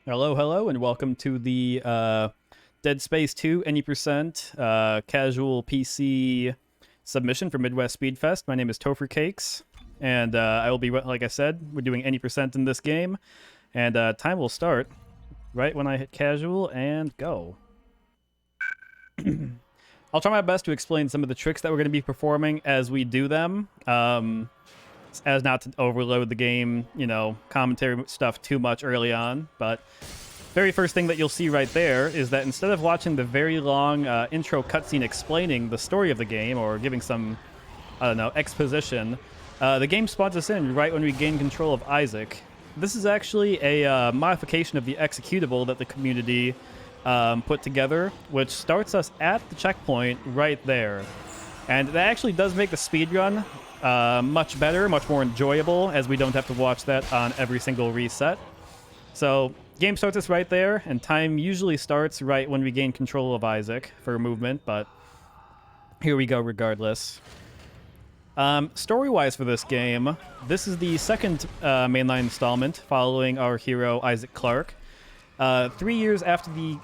Hello, hello, and welcome to the Dead Space 2 Any% casual PC submission for Midwest Speedfest. My name is Topher Cakes, and I will be, like I said, we're doing Any% in this game, and time will start right when I hit casual and go. I'll try my best to explain some of the tricks that we're going to be performing as we do them, as not to overload the game, commentary stuff too much early on, but very first thing that you'll see right there is that instead of watching the very long intro cutscene explaining the story of the game or giving some, I don't know, exposition, the game spawns us in right when we gain control of Isaac. This is actually a modification of the executable that the community put together, which starts us at the checkpoint right there. And that actually does make the speedrun much better, much more enjoyable, as we don't have to watch that on every single reset. So, game starts us right there, and time usually starts right when we gain control of Isaac for movement, but here we go regardless. Story-wise for this game, this is the second mainline installment following our hero Isaac Clarke, 3 years after the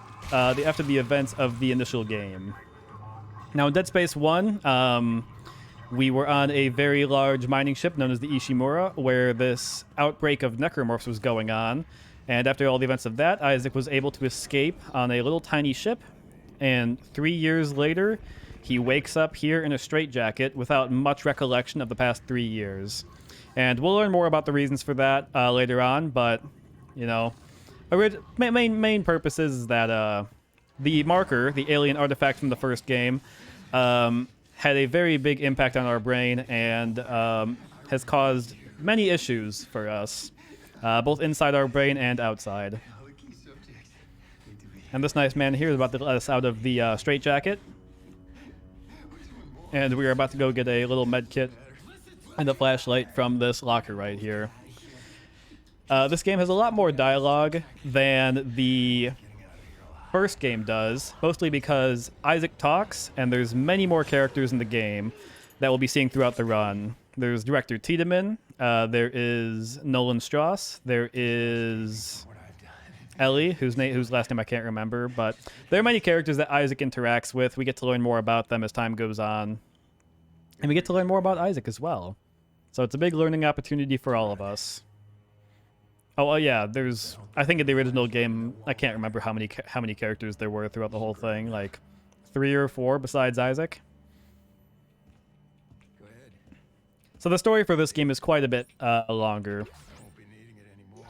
events of the initial game. Now, in Dead Space 1, we were on a very large mining ship known as the Ishimura, where this outbreak of necromorphs was going on. And after all the events of that, Isaac was able to escape on a little tiny ship. And 3 years later, he wakes up here in a straitjacket without much recollection of the past 3 years. And we'll learn more about the reasons for that later on, but, main purpose is that the marker, the alien artifact from the first game, had a very big impact on our brain and has caused many issues for us, both inside our brain and outside. And this nice man here is about to let us out of the straitjacket. And we are about to go get a little med kit and a flashlight from this locker right here. This game has a lot more dialogue than the first game does, mostly because Isaac talks, and there's many more characters in the game that we'll be seeing throughout the run. There's Director Tiedemann, there is Nolan Strauss, there is Ellie, whose last name I can't remember, but there are many characters that Isaac interacts with. We get to learn more about them as time goes on, and we get to learn more about Isaac as well. So it's a big learning opportunity for all of us. Oh, yeah, I think in the original game, I can't remember how many characters there were throughout the whole thing, like 3 or 4 besides Isaac. Go ahead. So the story for this game is quite a bit longer. Won't be needing it anymore.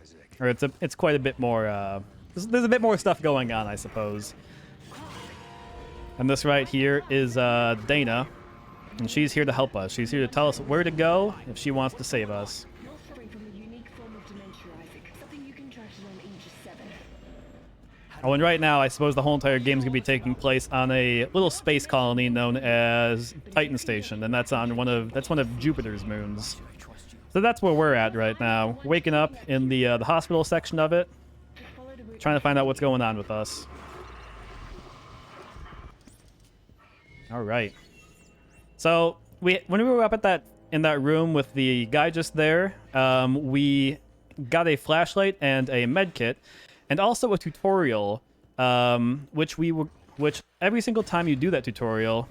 Isaac. Or it's quite a bit more, there's a bit more stuff going on, I suppose. And this right here is Dana, and she's here to help us. She's here to tell us where to go if she wants to save us. Oh, and right now, I suppose the whole entire game is going to be taking place on a little space colony known as Titan Station, and that's one of Jupiter's moons. So that's where we're at right now, waking up in the hospital section of it, trying to find out what's going on with us. All right. So when we were up in that room with the guy just there, we got a flashlight and a med kit. And also a tutorial, which every single time you do that tutorial,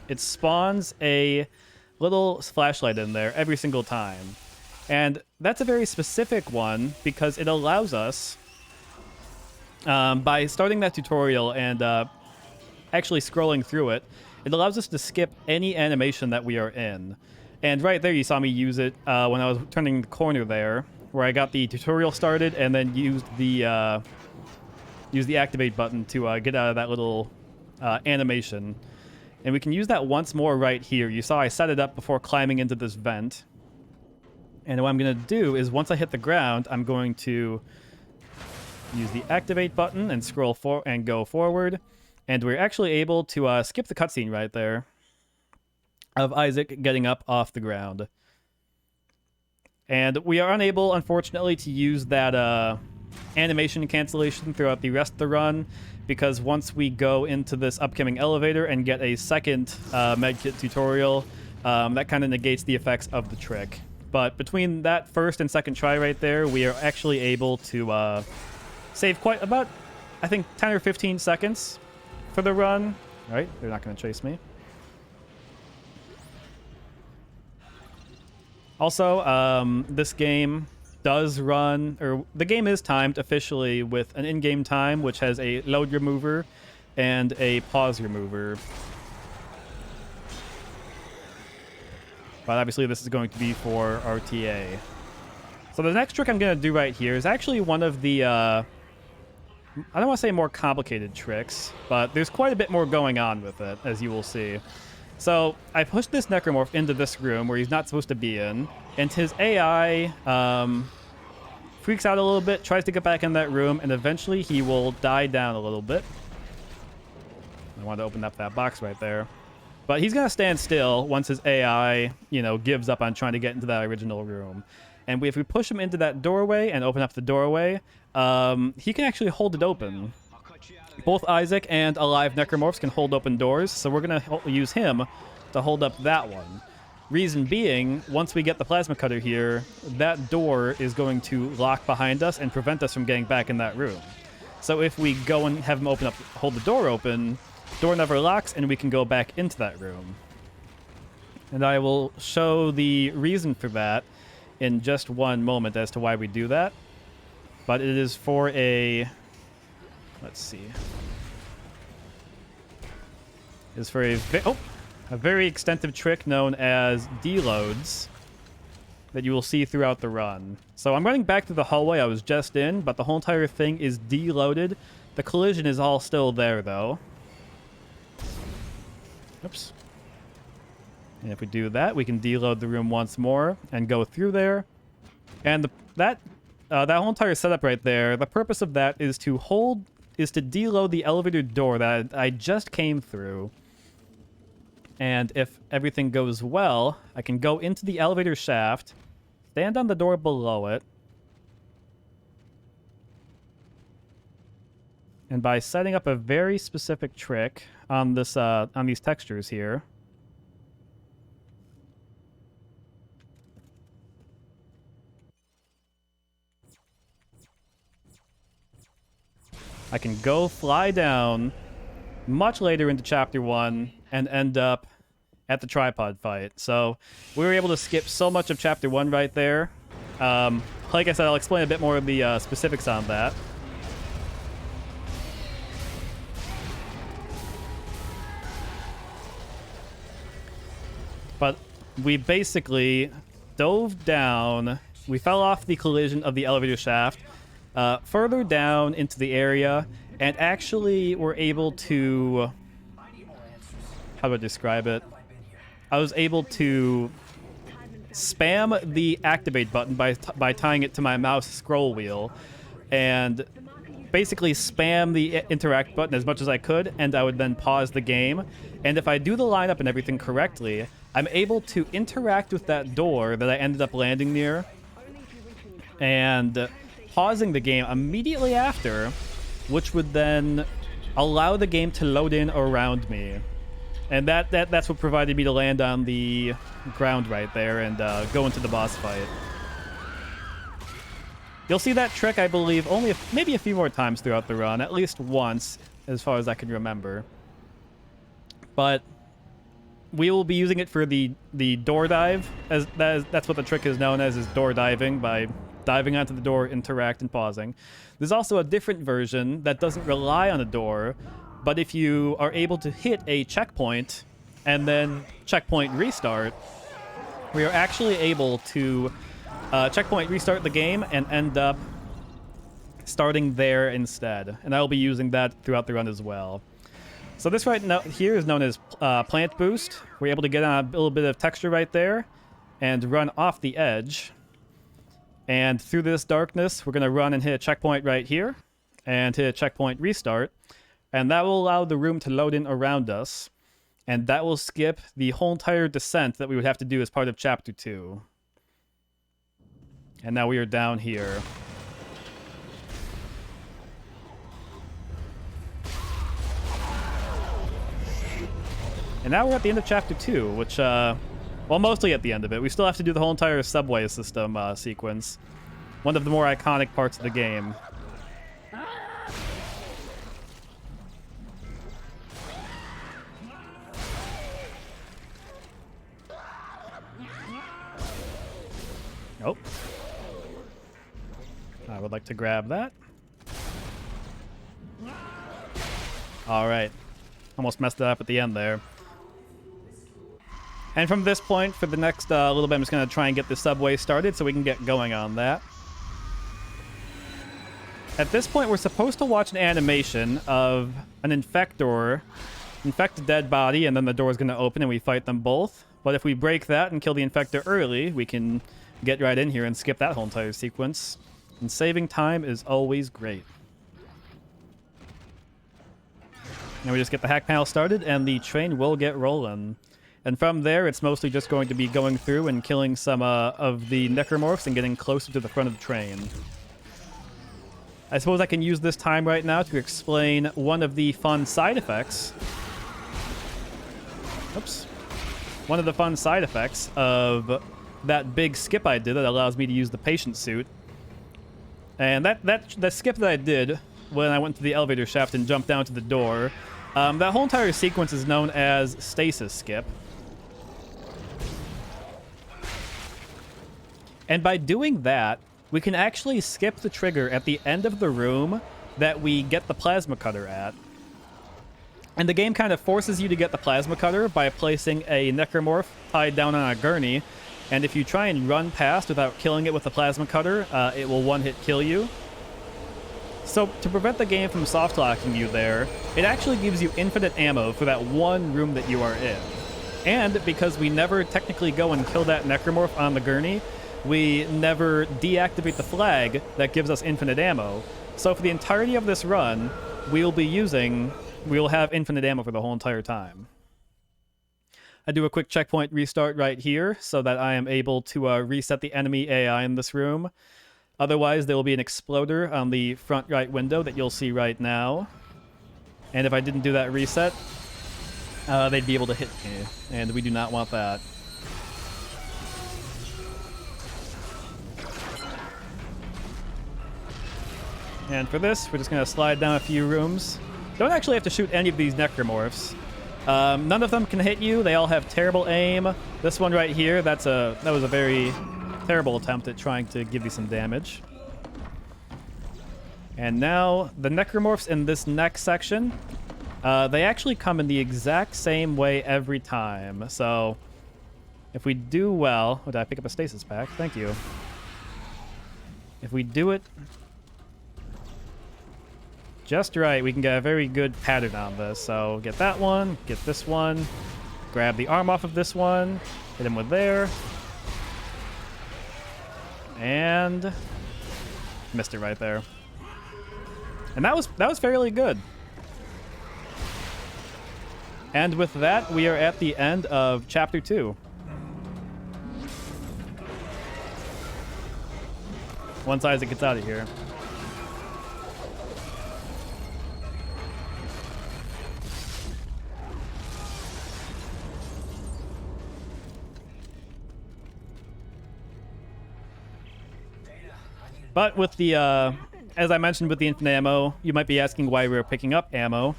it spawns a little flashlight in there every single time. And that's a very specific one because it allows us, by starting that tutorial and actually scrolling through it, it allows us to skip any animation that we are in. And right there you saw me use it when I was turning the corner there, where I got the tutorial started and then used the activate button to get out of that little animation. And we can use that once more right here. You saw I set it up before climbing into this vent. And what I'm going to do is once I hit the ground, I'm going to use the activate button and scroll and go forward. And we're actually able to skip the cutscene right there of Isaac getting up off the ground. And we are unable, unfortunately, to use that animation cancellation throughout the rest of the run, because once we go into this upcoming elevator and get a second medkit tutorial, that kind of negates the effects of the trick. But between that first and second try right there, we are actually able to save quite about, I think, 10 or 15 seconds for the run. All right, they're not going to chase me. Also, this game does run, or the game is timed officially with an in-game time, which has a load remover and a pause remover. But obviously this is going to be for RTA. So the next trick I'm going to do right here is actually one of the, I don't want to say more complicated tricks, but there's quite a bit more going on with it, as you will see. So I pushed this Necromorph into this room where he's not supposed to be in, and his AI freaks out a little bit, tries to get back in that room, and eventually he will die down a little bit. I wanted to open up that box right there. But he's going to stand still once his AI, you know, gives up on trying to get into that original room. And if we push him into that doorway and open up the doorway, he can actually hold it open. Both Isaac and alive Necromorphs can hold open doors, so we're going to use him to hold up that one. Reason being, once we get the plasma cutter here, that door is going to lock behind us and prevent us from getting back in that room. So if we go and have him open up, hold the door open, door never locks, and we can go back into that room. And I will show the reason for that in just one moment as to why we do that. But it is for a... let's see. It's for a very extensive trick known as deloads that you will see throughout the run. So I'm running back to the hallway I was just in, but the whole entire thing is deloaded. The collision is all still there, though. Oops. And if we do that, we can deload the room once more and go through there. And that whole entire setup right there, the purpose of that is to deload the elevator door that I just came through. And if everything goes well, I can go into the elevator shaft, stand on the door below it, and by setting up a very specific trick on this on these textures here, I can go fly down much later into Chapter 1 and end up at the tripod fight. So we were able to skip so much of Chapter 1 right there. Like I said, I'll explain a bit more of the specifics on that. But we basically dove down. We fell off the collision of the elevator shaft, further down into the area, and actually were able to... how do I describe it? I was able to spam the activate button by tying it to my mouse scroll wheel, and basically spam the interact button as much as I could, and I would then pause the game. And if I do the lineup and everything correctly, I'm able to interact with that door that I ended up landing near, and pausing the game immediately after, which would then allow the game to load in around me. And that's what provided me to land on the ground right there and go into the boss fight. You'll see that trick, I believe, only maybe a few more times throughout the run, at least once, as far as I can remember. But we will be using it for the door dive, that's what the trick is known as, is door diving, by diving onto the door, interact, and pausing. There's also a different version that doesn't rely on a door, but if you are able to hit a checkpoint and then checkpoint restart, we are actually able to checkpoint restart the game and end up starting there instead. And I will be using that throughout the run as well. So this right now here is known as plant boost. We're able to get on a little bit of texture right there and run off the edge. And through this darkness, we're going to run and hit a checkpoint right here and hit a checkpoint restart. And that will allow the room to load in around us. And that will skip the whole entire descent that we would have to do as part of Chapter 2. And now we are down here. And now we're at the end of Chapter 2, which Well, mostly at the end of it. We still have to do the whole entire subway system sequence. One of the more iconic parts of the game. Nope. I would like to grab that. All right. Almost messed it up at the end there. And from this point, for the next little bit, I'm just going to try and get the subway started so we can get going on that. At this point, we're supposed to watch an animation of an infector infect a dead body, and then the door is going to open and we fight them both. But if we break that and kill the infector early, we can get right in here and skip that whole entire sequence. And saving time is always great. And we just get the hack panel started, and the train will get rolling. And from there, it's mostly just going to be going through and killing some of the necromorphs and getting closer to the front of the train. I suppose I can use this time right now to explain one of the fun side effects. Oops. One of the fun side effects of that big skip I did that allows me to use the patient suit. And that skip that I did when I went to the elevator shaft and jumped down to the door, that whole entire sequence is known as stasis skip. And by doing that, we can actually skip the trigger at the end of the room that we get the plasma cutter at. And the game kind of forces you to get the plasma cutter by placing a necromorph tied down on a gurney. And if you try and run past without killing it with the plasma cutter, it will one-hit kill you. So to prevent the game from soft-locking you there, it actually gives you infinite ammo for that one room that you are in. And because we never technically go and kill that necromorph on the gurney, we never deactivate the flag that gives us infinite ammo. So for the entirety of this run, we'll have infinite ammo for the whole entire time. I do a quick checkpoint restart right here so that I am able to reset the enemy AI in this room. Otherwise, there will be an exploder on the front right window that you'll see right now. And if I didn't do that reset, they'd be able to hit me, and we do not want that. And for this, we're just going to slide down a few rooms. Don't actually have to shoot any of these necromorphs. None of them can hit you. They all have terrible aim. This one right here, that was a very terrible attempt at trying to give you some damage. And now, the necromorphs in this next section, they actually come in the exact same way every time. So, if we do well... Oh, did I pick up a stasis pack? Thank you. If we do it just right, we can get a very good pattern on this. So get that one, get this one, grab the arm off of this one, hit him with there, and missed it right there. And that was fairly good. And with that, we are at the end of Chapter 2. Once Isaac gets out of here. But with the, as I mentioned with the infinite ammo, you might be asking why we were picking up ammo.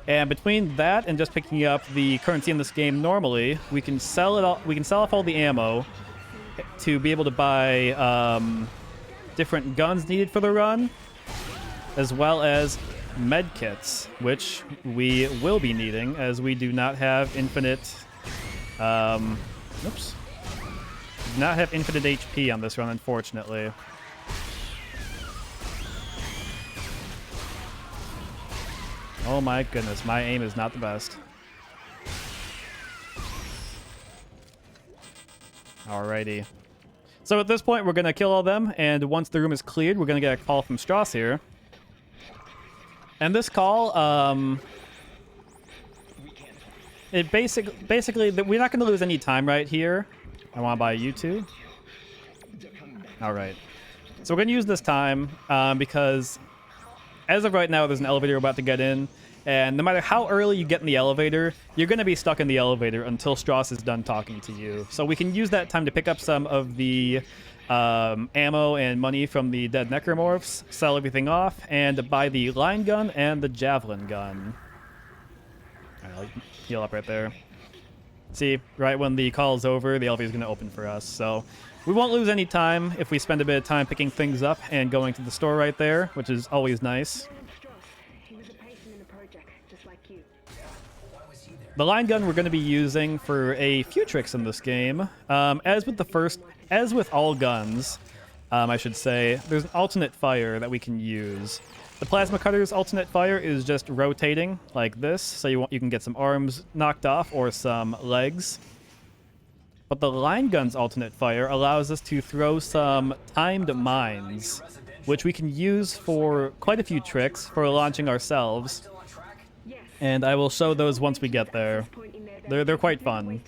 And between that and just picking up the currency in this game normally, we can sell it all. We can sell off all the ammo to be able to buy different guns needed for the run, as well as med kits, which we will be needing as we do not have infinite. Oops. Do not have infinite HP on this run, unfortunately. Oh my goodness, my aim is not the best. Alrighty. So at this point, we're going to kill all them, and once the room is cleared, we're going to get a call from Strauss here. And this call, it basically, we're not going to lose any time right here. I want to buy you two. Alright. So we're going to use this time, because as of right now, there's an elevator we're about to get in, And no matter how early you get in the elevator, you're going to be stuck in the elevator until Strauss is done talking to you. So we can use that time to pick up some of the ammo and money from the dead necromorphs, sell everything off, and buy the line gun and the javelin gun. I'll heal up right there. See, right when the call is over, the elevator is going to open for us. So we won't lose any time if we spend a bit of time picking things up and going to the store right there, which is always nice. The line gun we're going to be using for a few tricks in this game. As with all guns, I should say, there's an alternate fire that we can use. The plasma cutter's alternate fire is just rotating like this, so you can get some arms knocked off or some legs. But the line gun's alternate fire allows us to throw some timed mines, which we can use for quite a few tricks for launching ourselves. And I will show those once we get there. They're quite fun.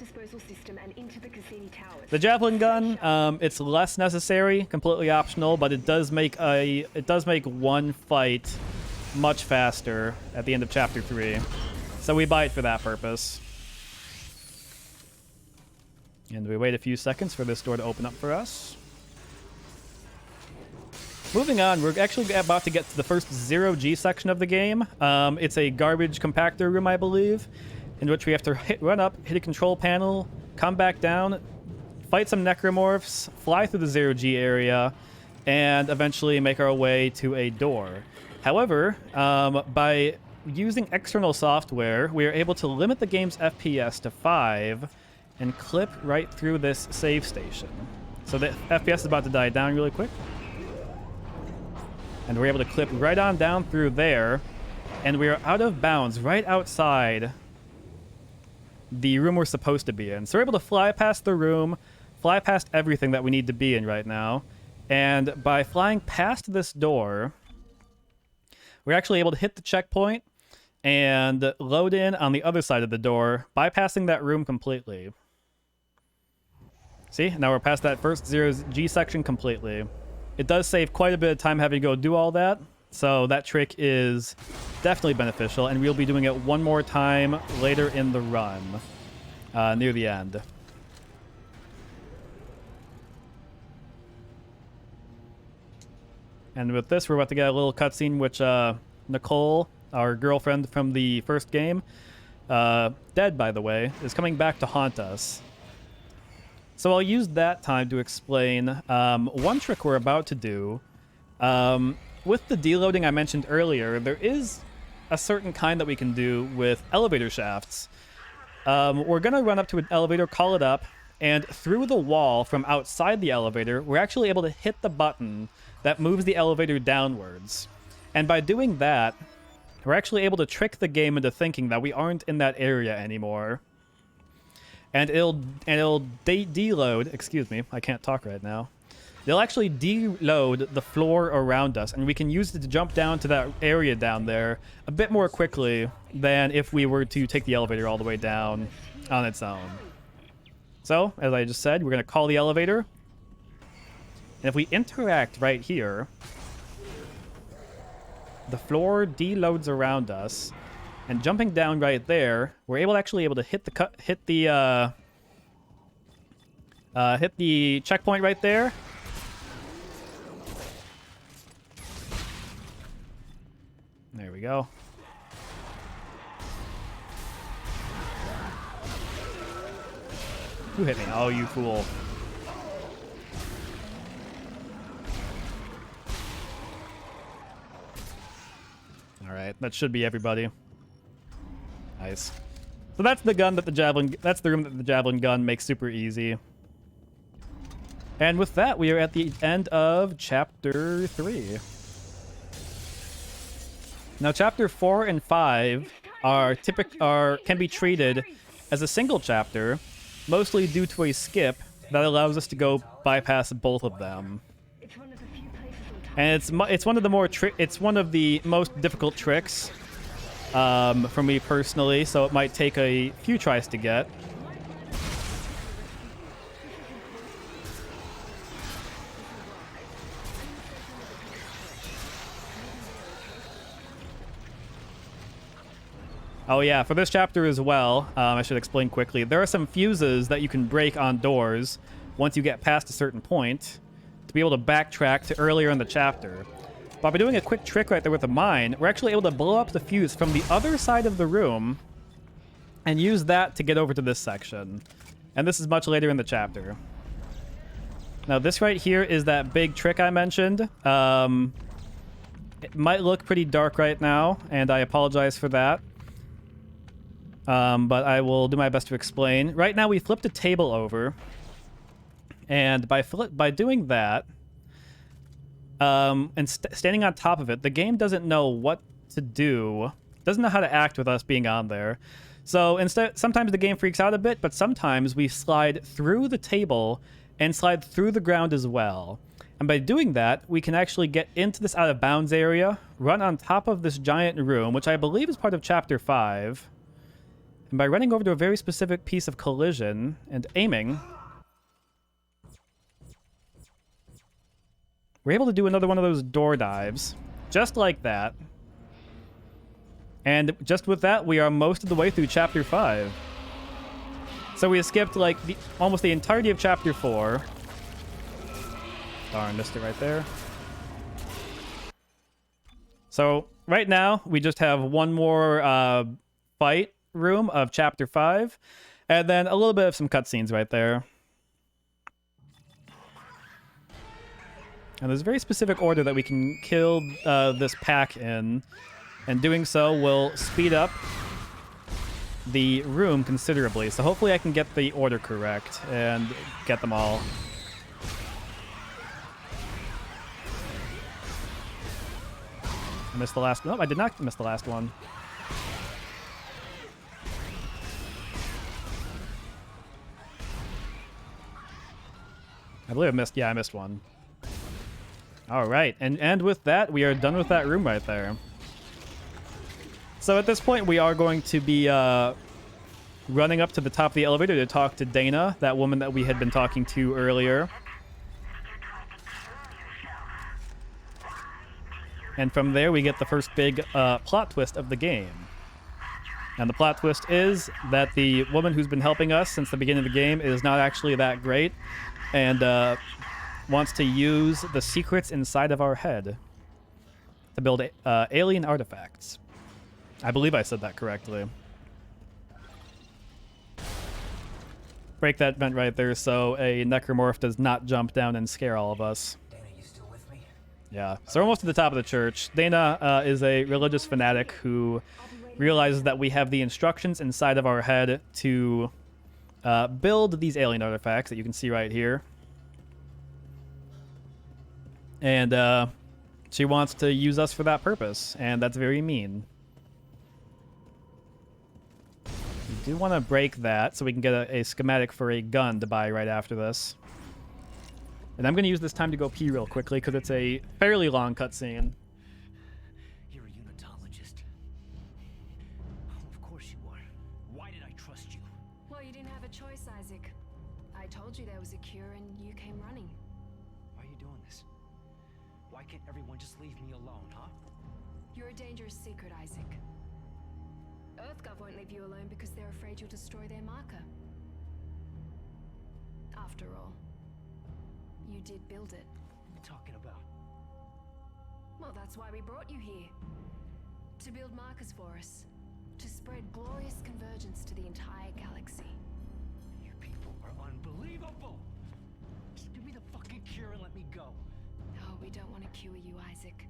The javelin gun, it's less necessary, completely optional, but it does make one fight much faster at the end of Chapter 3. So we buy it for that purpose. And we wait a few seconds for this door to open up for us. Moving on, we're actually about to get to the first 0G section of the game. It's a garbage compactor room, I believe, in which we have to run up, hit a control panel, come back down, fight some necromorphs, fly through the 0G area, and eventually make our way to a door. However, by using external software, we are able to limit the game's FPS to 5 and clip right through this save station. So the FPS is about to die down really quick. And we're able to clip right on down through there, and we are out of bounds right outside the room we're supposed to be in. So we're able to fly past the room, fly past everything that we need to be in right now, and by flying past this door, we're actually able to hit the checkpoint and load in on the other side of the door, bypassing that room completely. See, now we're past that first 0G section completely. It does save quite a bit of time having to go do all that, so that trick is definitely beneficial, and we'll be doing it one more time later in the run, near the end. And with this, we're about to get a little cutscene, which Nicole, our girlfriend from the first game, dead by the way, is coming back to haunt us. So I'll use that time to explain one trick we're about to do. With the deloading I mentioned earlier, there is a certain kind that we can do with elevator shafts. We're going to run up to an elevator, call it up, and through the wall from outside the elevator, we're actually able to hit the button that moves the elevator downwards. And by doing that, we're actually able to trick the game into thinking that we aren't in that area anymore. And it'll deload, excuse me, I can't talk right now. They'll actually deload the floor around us, and we can use it to jump down to that area down there a bit more quickly than if we were to take the elevator all the way down on its own. So, as I just said, we're going to call the elevator. And if we interact right here, the floor deloads around us. And jumping down right there, we're actually able to hit the checkpoint right there. There we go. Who hit me? Oh, you fool. All right, that should be everybody. Nice. So that's the gun that that's the room that the javelin gun makes super easy. And with that, we are at the end of Chapter 3. Now, Chapter 4 and 5 can be treated as a single chapter, mostly due to a skip that allows us to go bypass both of them. And it's one of the most difficult tricks for me personally, so it might take a few tries to get. Oh yeah, for this chapter as well, I should explain quickly. There are some fuses that you can break on doors once you get past a certain point to be able to backtrack to earlier in the chapter. But by doing a quick trick right there with the mine, we're actually able to blow up the fuse from the other side of the room and use that to get over to this section. And this is much later in the chapter. Now this right here is that big trick I mentioned. It might look pretty dark right now, and I apologize for that. But I will do my best to explain. Right now we flipped a table over, and by doing that, and standing on top of it, the game doesn't know what to do, doesn't know how to act with us being on there. So instead, sometimes the game freaks out a bit, but sometimes we slide through the table and slide through the ground as well. And by doing that, we can actually get into this out of bounds area, run on top of this giant room, which I believe is part of chapter 5. And by running over to a very specific piece of collision and aiming, we're able to do another one of those door dives, just like that. And just with that, we are most of the way through chapter 5. So we skipped like almost the entirety of chapter 4. Darn, missed it right there. So right now, we just have one more fight room of chapter 5, and then a little bit of some cutscenes right there. And there's a very specific order that we can kill this pack in, and doing so will speed up the room considerably. So hopefully I can get the order correct and get them all. I missed the last one. No, I did not miss the last one. I believe I missed. Yeah, I missed one. All right, and with that, we are done with that room right there. So at this point, we are going to be running up to the top of the elevator to talk to Dana, that woman that we had been talking to earlier. And from there, we get the first big plot twist of the game. And the plot twist is that the woman who's been helping us since the beginning of the game is not actually that great, and wants to use the secrets inside of our head to build alien artifacts. I believe I said that correctly. Break that vent right there so a necromorph does not jump down and scare all of us. Dana, you still with me? Yeah, so we're almost to the top of the church. Dana is a religious fanatic who realizes that we have the instructions inside of our head to build these alien artifacts that you can see right here. And she wants to use us for that purpose, and that's very mean. We do want to break that so we can get a schematic for a gun to buy right after this. And I'm going to use this time to go pee real quickly because it's a fairly long cutscene. You're a unitologist. Of course you are. Why did I trust you? Well, you didn't have a choice, Isaac. I told you there was a cure and you came running. Why are you doing this? Why can't everyone just leave me alone, huh? You're a dangerous secret, Isaac. EarthGov won't leave you alone because they're afraid you'll destroy their marker. After all, you did build it. What are you talking about? Well, that's why we brought you here. To build markers for us. To spread glorious convergence to the entire galaxy. You people are unbelievable! Just give me the fucking cure and let me go. Oh, we don't want to cure you, Isaac.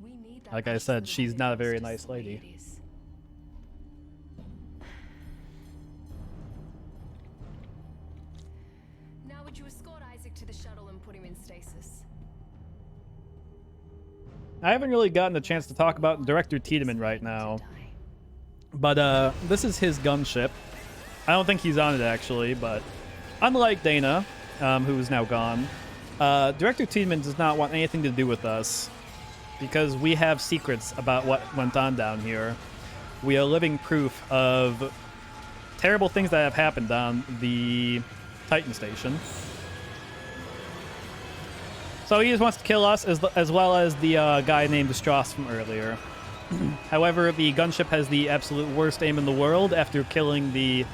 We need that. Like I said, she's not a very nice lady. Now would you escort Isaac to the shuttle and put him in stasis? I haven't really gotten the chance to talk about Director Tiedemann right now. But this is his gunship. I don't think he's on it, actually, but unlike Dana, who is now gone, Director Tiedemann does not want anything to do with us because we have secrets about what went on down here. We are living proof of terrible things that have happened on the Titan Station. So he just wants to kill us as well as the guy named Strauss from earlier. However, the gunship has the absolute worst aim in the world after killing the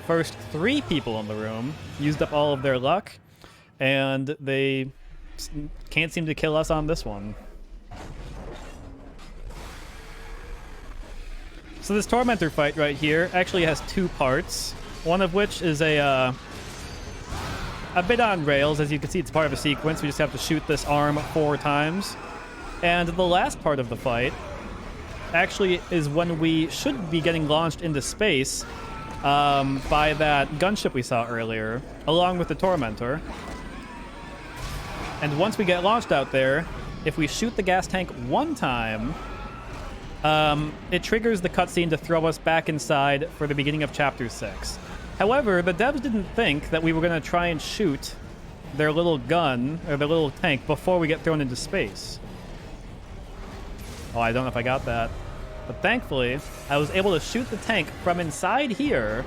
first 3 people in the room. Used up all of their luck, and they can't seem to kill us on this one. So this Tormentor fight right here actually has 2 parts, one of which is a bit on rails. As you can see, it's part of a sequence. We just have to shoot this arm 4 times. And the last part of the fight actually is when we should be getting launched into space by that gunship we saw earlier, along with the Tormentor. And once we get launched out there, if we shoot the gas tank 1 time, it triggers the cutscene to throw us back inside for the beginning of Chapter 6. However, the devs didn't think that we were going to try and shoot their little gun, or their little tank, before we get thrown into space. Oh, I don't know if I got that. But thankfully, I was able to shoot the tank from inside here.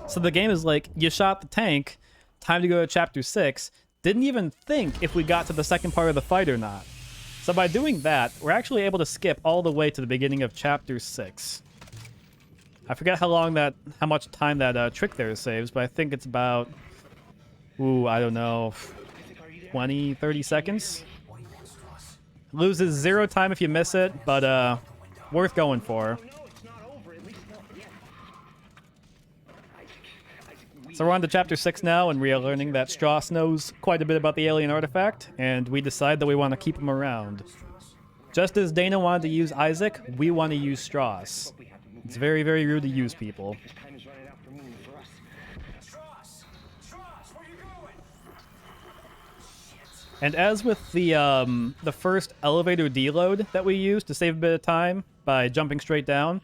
So the game is like, you shot the tank, time to go to Chapter 6. Didn't even think if we got to the second part of the fight or not. So by doing that, we're actually able to skip all the way to the beginning of Chapter 6. I forget how much time that trick there saves, but I think it's about, I don't know, 20, 30 seconds. Loses 0 time if you miss it, but worth going for. So we're on to Chapter 6 now, and we are learning that Strauss knows quite a bit about the alien artifact, and we decide that we want to keep him around. Just as Dana wanted to use Isaac, we want to use Strauss. It's very, very rude to use people. And as with the first elevator deload that we used to save a bit of time by jumping straight down,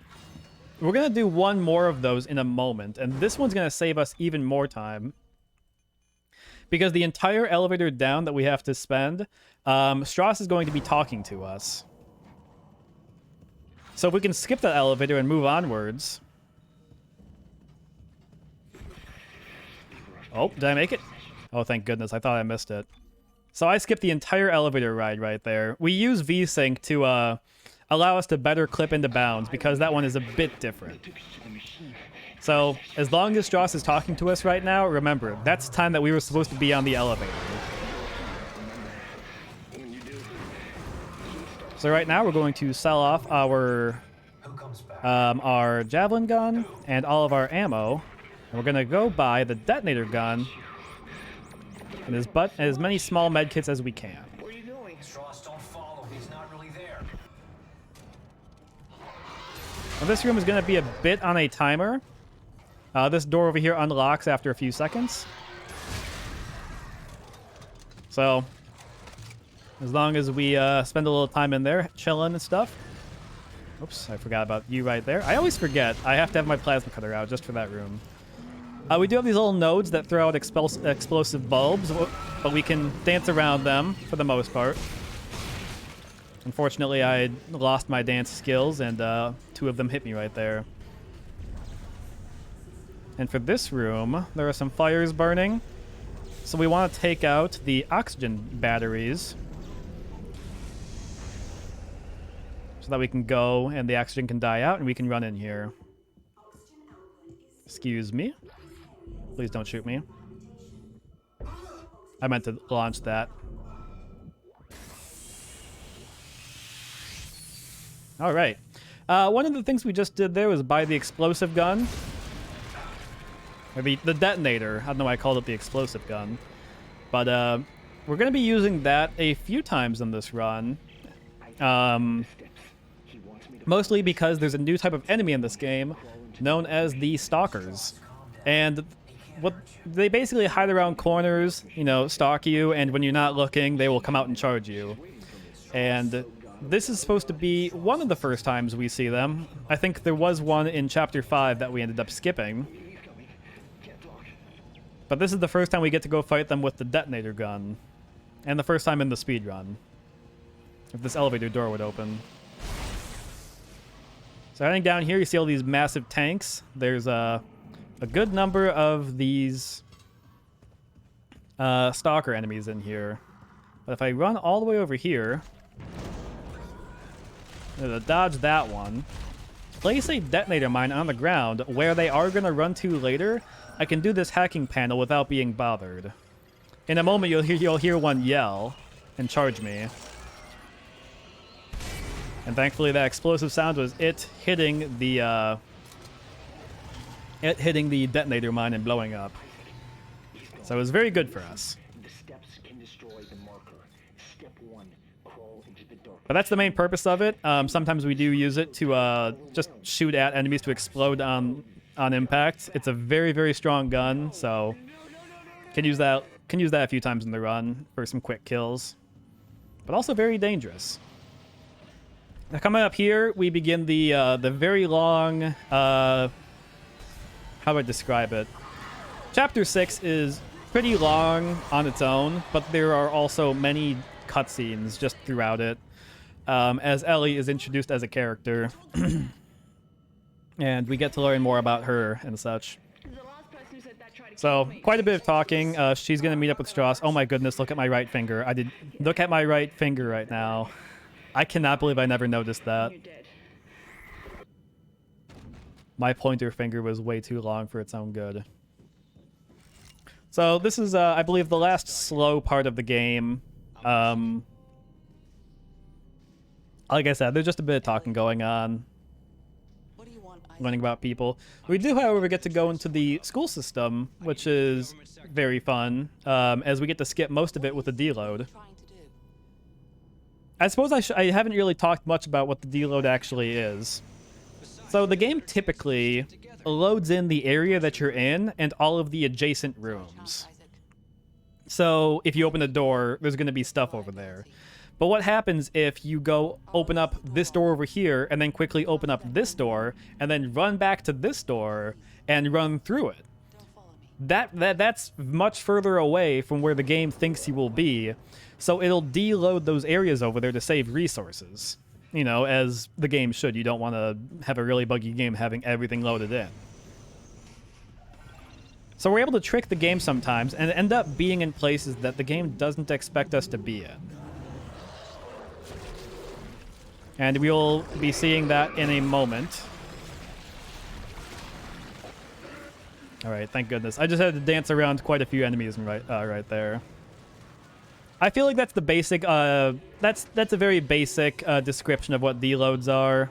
we're going to do one more of those in a moment, and this one's going to save us even more time. Because the entire elevator down that we have to spend, Strauss is going to be talking to us. So if we can skip that elevator and move onwards... Oh, did I make it? Oh, thank goodness, I thought I missed it. So I skipped the entire elevator ride right there. We use VSync to allow us to better clip into bounds, because that one is a bit different. So, as long as Strauss is talking to us right now, remember, that's the time that we were supposed to be on the elevator. So right now, we're going to sell off our javelin gun and all of our ammo. And we're going to go buy the detonator gun and as many small medkits as we can. What are you doing? Strauss, don't follow. He's not really there. Now, this room is going to be a bit on a timer. This door over here unlocks after a few seconds. So, as long as we spend a little time in there chilling and stuff. Oops, I forgot about you right there. I always forget. I have to have my plasma cutter out just for that room. We do have these little nodes that throw out explosive bulbs, but we can dance around them for the most part. Unfortunately, I lost my dance skills, and 2 of them hit me right there. And for this room, there are some fires burning. So we want to take out the oxygen batteries so that we can go and the oxygen can die out and we can run in here. Excuse me. Please don't shoot me. I meant to launch that. All right. One of the things we just did there was buy the explosive gun. Or the detonator. I don't know why I called it the explosive gun. But we're going to be using that a few times in this run. Mostly because there's a new type of enemy in this game known as the Stalkers. And they basically hide around corners, stalk you, and when you're not looking, they will come out and charge you. And this is supposed to be one of the first times we see them. I think there was one in Chapter 5 that we ended up skipping. But this is the first time we get to go fight them with the detonator gun. And the first time in the speedrun. If this elevator door would open. So heading down here, you see all these massive tanks. There's a good number of these stalker enemies in here. But if I run all the way over here, dodge that one. Place a detonator mine on the ground where they are going to run to later. I can do this hacking panel without being bothered. In a moment, you'll hear one yell and charge me. And thankfully, that explosive sound was it hitting the detonator mine and blowing up. So it was very good for us. The steps can destroy the marker. Step 1, crawl into the dark. But that's the main purpose of it. Sometimes we do use it to just shoot at enemies to explode on impact. It's a very, very strong gun, so can use that a few times in the run for some quick kills. But also very dangerous. Now coming up here, we begin the very long. How do I describe it? Chapter 6 is pretty long on its own, but there are also many cutscenes just throughout it, as Ellie is introduced as a character, and we get to learn more about her and such. So quite a bit of talking. She's gonna meet up with Strauss. Oh my goodness! Look at my right finger. Look at my right finger right now. I cannot believe I never noticed that. My pointer finger was way too long for its own good. So this is, I believe, the last slow part of the game. Like I said, there's just a bit of talking going on. Learning about people. We do, however, get to go into the school system, which is very fun, as we get to skip most of it with the deload. I suppose I haven't really talked much about what the deload actually is. So the game typically loads in the area that you're in and all of the adjacent rooms. So if you open a door, there's going to be stuff over there. But what happens if you go open up this door over here and then quickly open up this door and then run back to this door and run through it? That's much further away from where the game thinks you will be. So it'll deload those areas over there to save resources. You know, as the game should. You don't want to have a really buggy game having everything loaded in. So we're able to trick the game sometimes and end up being in places that the game doesn't expect us to be in. And we'll be seeing that in a moment. Alright, thank goodness. I just had to dance around quite a few enemies right there. I feel like that's the basic, that's a very basic description of what deloads are.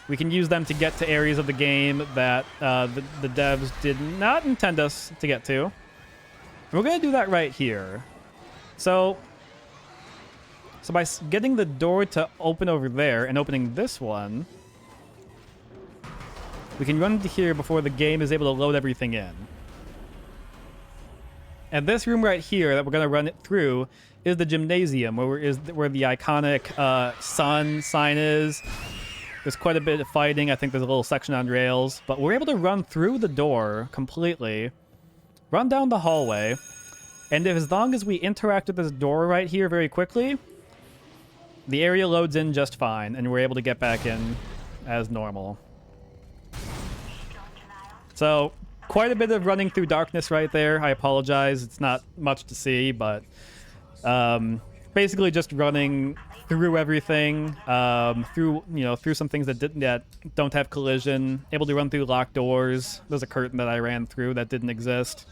We can use them to get to areas of the game that the devs did not intend us to get to. And we're going to do that right here. So by getting the door to open over there and opening this one, we can run into here before the game is able to load everything in. And this room right here that we're going to run it through is the gymnasium, where the iconic sun sign is. There's quite a bit of fighting. I think there's a little section on rails. But we're able to run through the door completely, run down the hallway, and as long as we interact with this door right here very quickly, the area loads in just fine, and we're able to get back in as normal. So quite a bit of running through darkness right there. I apologize. It's not much to see, but basically just running through everything, through some things that don't have collision. Able to run through locked doors. There's a curtain that I ran through that didn't exist.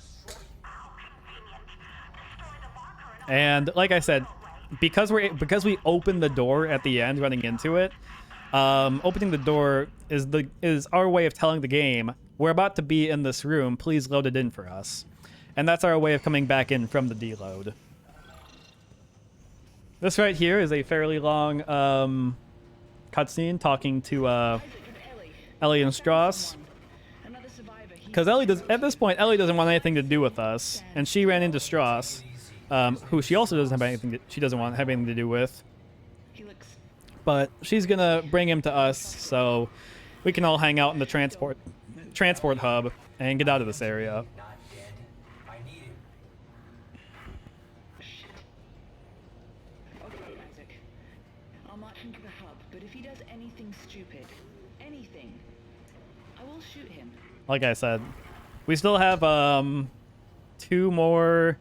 And like I said, because we opened the door at the end, running into it, opening the door is our way of telling the game, we're about to be in this room, please load it in for us. And that's our way of coming back in from the deload. This right here is a fairly long cutscene talking to Ellie and Strauss. Because at this point, Ellie doesn't want anything to do with us, and she ran into Strauss, who she also doesn't have anything to do with. But she's gonna bring him to us so we can all hang out in the transport hub and get out of this area. Okay, Isaac. I'll march him to the hub, but if he does anything stupid, anything, I will shoot him. Like I said, we still have 2 more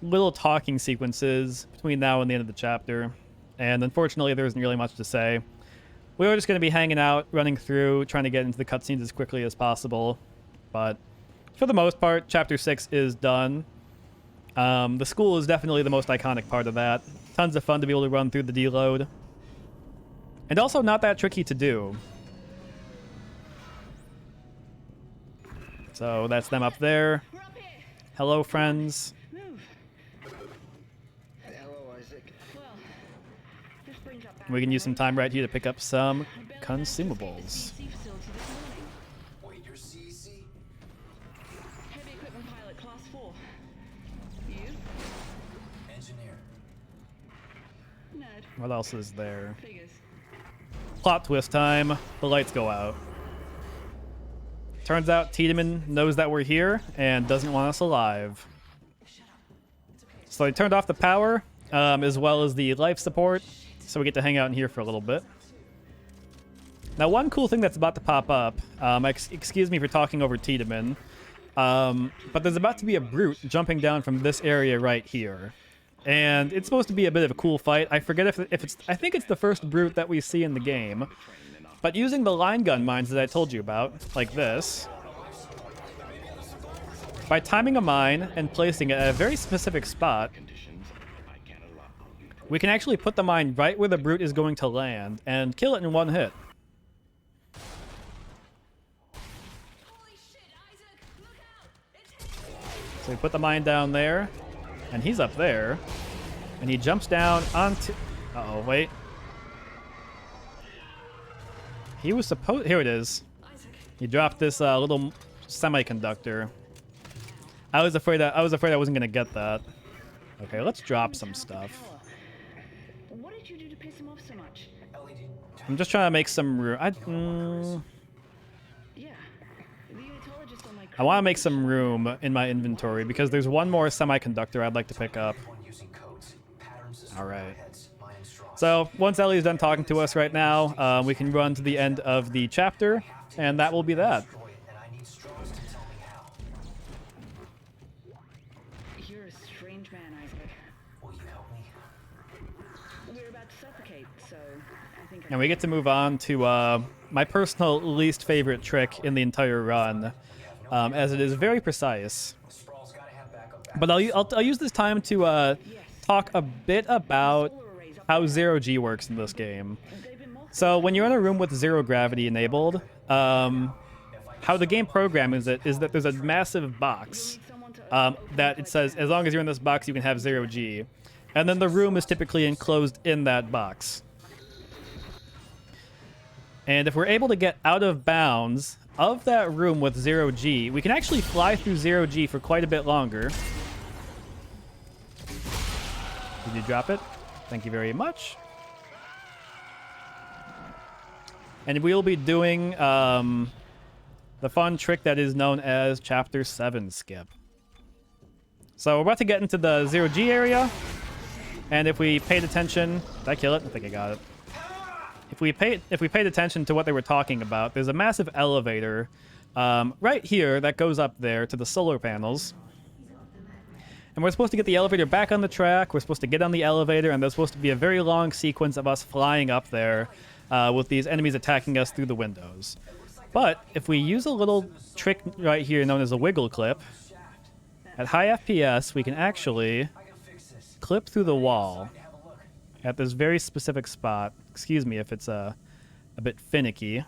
little talking sequences between now and the end of the chapter. and unfortunately there isn't really much to say. We were just going to be hanging out, running through, trying to get into the cutscenes as quickly as possible, but for the most part, Chapter 6 is done. The school is definitely the most iconic part of that. Tons of fun to be able to run through the deload. And also not that tricky to do. So that's them up there. We're up here. Hello, friends. Move. Hello, Isaac. Well, this brings up We can use some time right here to pick up some Consumables. consumables. facility this morning. Wait, you're CC? Heavy equipment pilot, class 4. You? Engineer. Nerd. What else is there? Figures. Plot twist time. The lights go out. Turns out Tiedemann knows that we're here and doesn't want us alive. So they turned off the power, as well as the life support, so we get to hang out in here for a little bit. Now, one cool thing that's about to pop up, excuse me for talking over Tiedemann, but there's about to be a brute jumping down from this area right here. And it's supposed to be a bit of a cool fight. I forget if it's... I think it's the first brute that we see in the game. But using the line gun mines that I told you about, like this, by timing a mine and placing it at a very specific spot, we can actually put the mine right where the brute is going to land and kill it in one hit. So we put the mine down there, and he's up there, and he jumps down onto... Uh-oh, wait. He was supposed... Here it is. He dropped this little semiconductor. I was afraid I wasn't gonna get that. Okay, let's drop some stuff. What did you do to piss him off so much? I'm just trying to make some room. Yeah. The unitologist on my I want to make some room in my inventory because there's one more semiconductor I'd like to pick up. All right. So once Ellie's done talking to us right now, we can run to the end of the chapter, and that will be that. You're a strange man, Isaac. Will you help me? We're about to suffocate, so I think And we get to move on to my personal least favorite trick in the entire run, as it is very precise. But I'll use this time to talk a bit about how zero-G works in this game. So when you're in a room with zero gravity enabled, how the game programs it is that there's a massive box that it says as long as you're in this box you can have zero-G, and then the room is typically enclosed in that box. And if we're able to get out of bounds of that room with zero-G, we can actually fly through zero-G for quite a bit longer. Did you drop it? Thank you very much. And we'll be doing the fun trick that is known as Chapter 7 skip. So we're about to get into the zero-G area. And if we paid attention... Did I kill it? I think I got it. If we paid attention to what they were talking about, there's a massive elevator right here that goes up there to the solar panels. And we're supposed to get the elevator back on the track. We're supposed to get on the elevator, and there's supposed to be a very long sequence of us flying up there with these enemies attacking us through the windows. But if we use a little trick right here known as a wiggle clip, at high FPS, we can actually clip through the wall at this very specific spot. Excuse me if it's a bit finicky.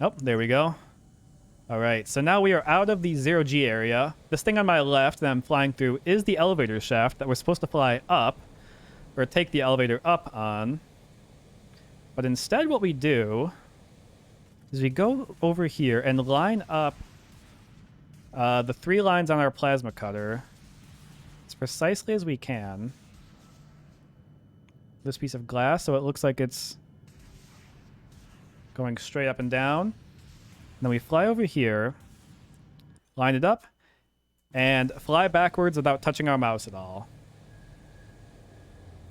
Oh, there we go. All right, so now we are out of the zero-G area. This thing on my left that I'm flying through is the elevator shaft that we're supposed to fly up, or take the elevator up on. But instead what we do is we go over here and line up the 3 lines on our plasma cutter as precisely as we can. This piece of glass, so it looks like it's going straight up and down. Then we fly over here, line it up, and fly backwards without touching our mouse at all.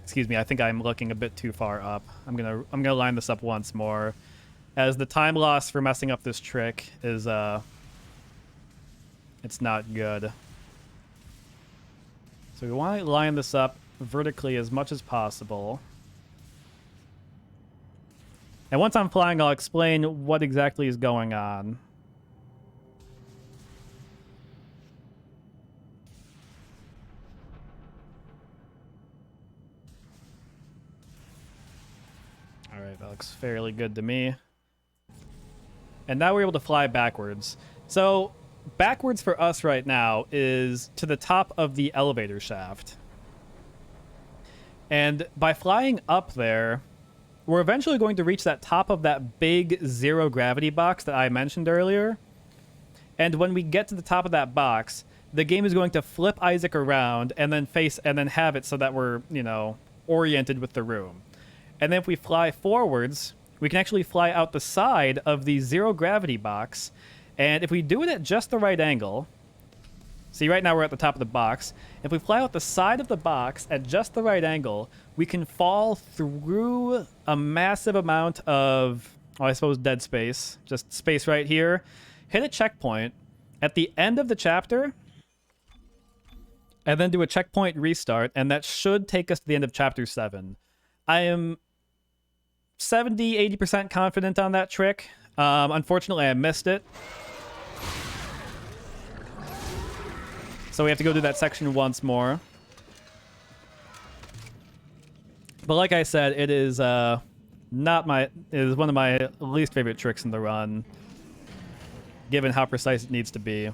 Excuse me, I think I'm looking a bit too far up. I'm gonna line this up once more, as the time loss for messing up this trick is it's not good. So we want to line this up vertically as much as possible. And once I'm flying, I'll explain what exactly is going on. All right, that looks fairly good to me. And now we're able to fly backwards. So backwards for us right now is to the top of the elevator shaft. And by flying up there, we're eventually going to reach that top of that big zero gravity box that I mentioned earlier. And when we get to the top of that box, the game is going to flip Isaac around and then have it so that we're, you know, oriented with the room. And then if we fly forwards, we can actually fly out the side of the zero gravity box. And if we do it at just the right angle, see, right now we're at the top of the box. If we fly out the side of the box at just the right angle, we can fall through a massive amount of, I suppose, dead space. Just space right here. Hit a checkpoint at the end of the chapter, and then do a checkpoint restart, and that should take us to the end of Chapter 7. I am 70-80% confident on that trick. Unfortunately, I missed it. So we have to go do that section once more. But like I said, it is it is one of my least favorite tricks in the run, given how precise it needs to be.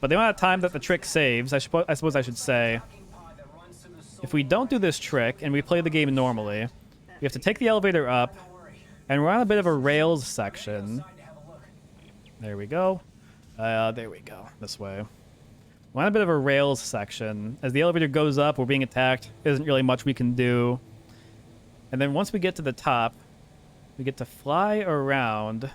But the amount of time that the trick saves, I suppose I should say, if we don't do this trick and we play the game normally, we have to take the elevator up, and we're on a bit of a rails section. There we go. There we go. This way. We're on a bit of a rails section. As the elevator goes up, we're being attacked. There isn't really much we can do. And then once we get to the top, we get to fly around.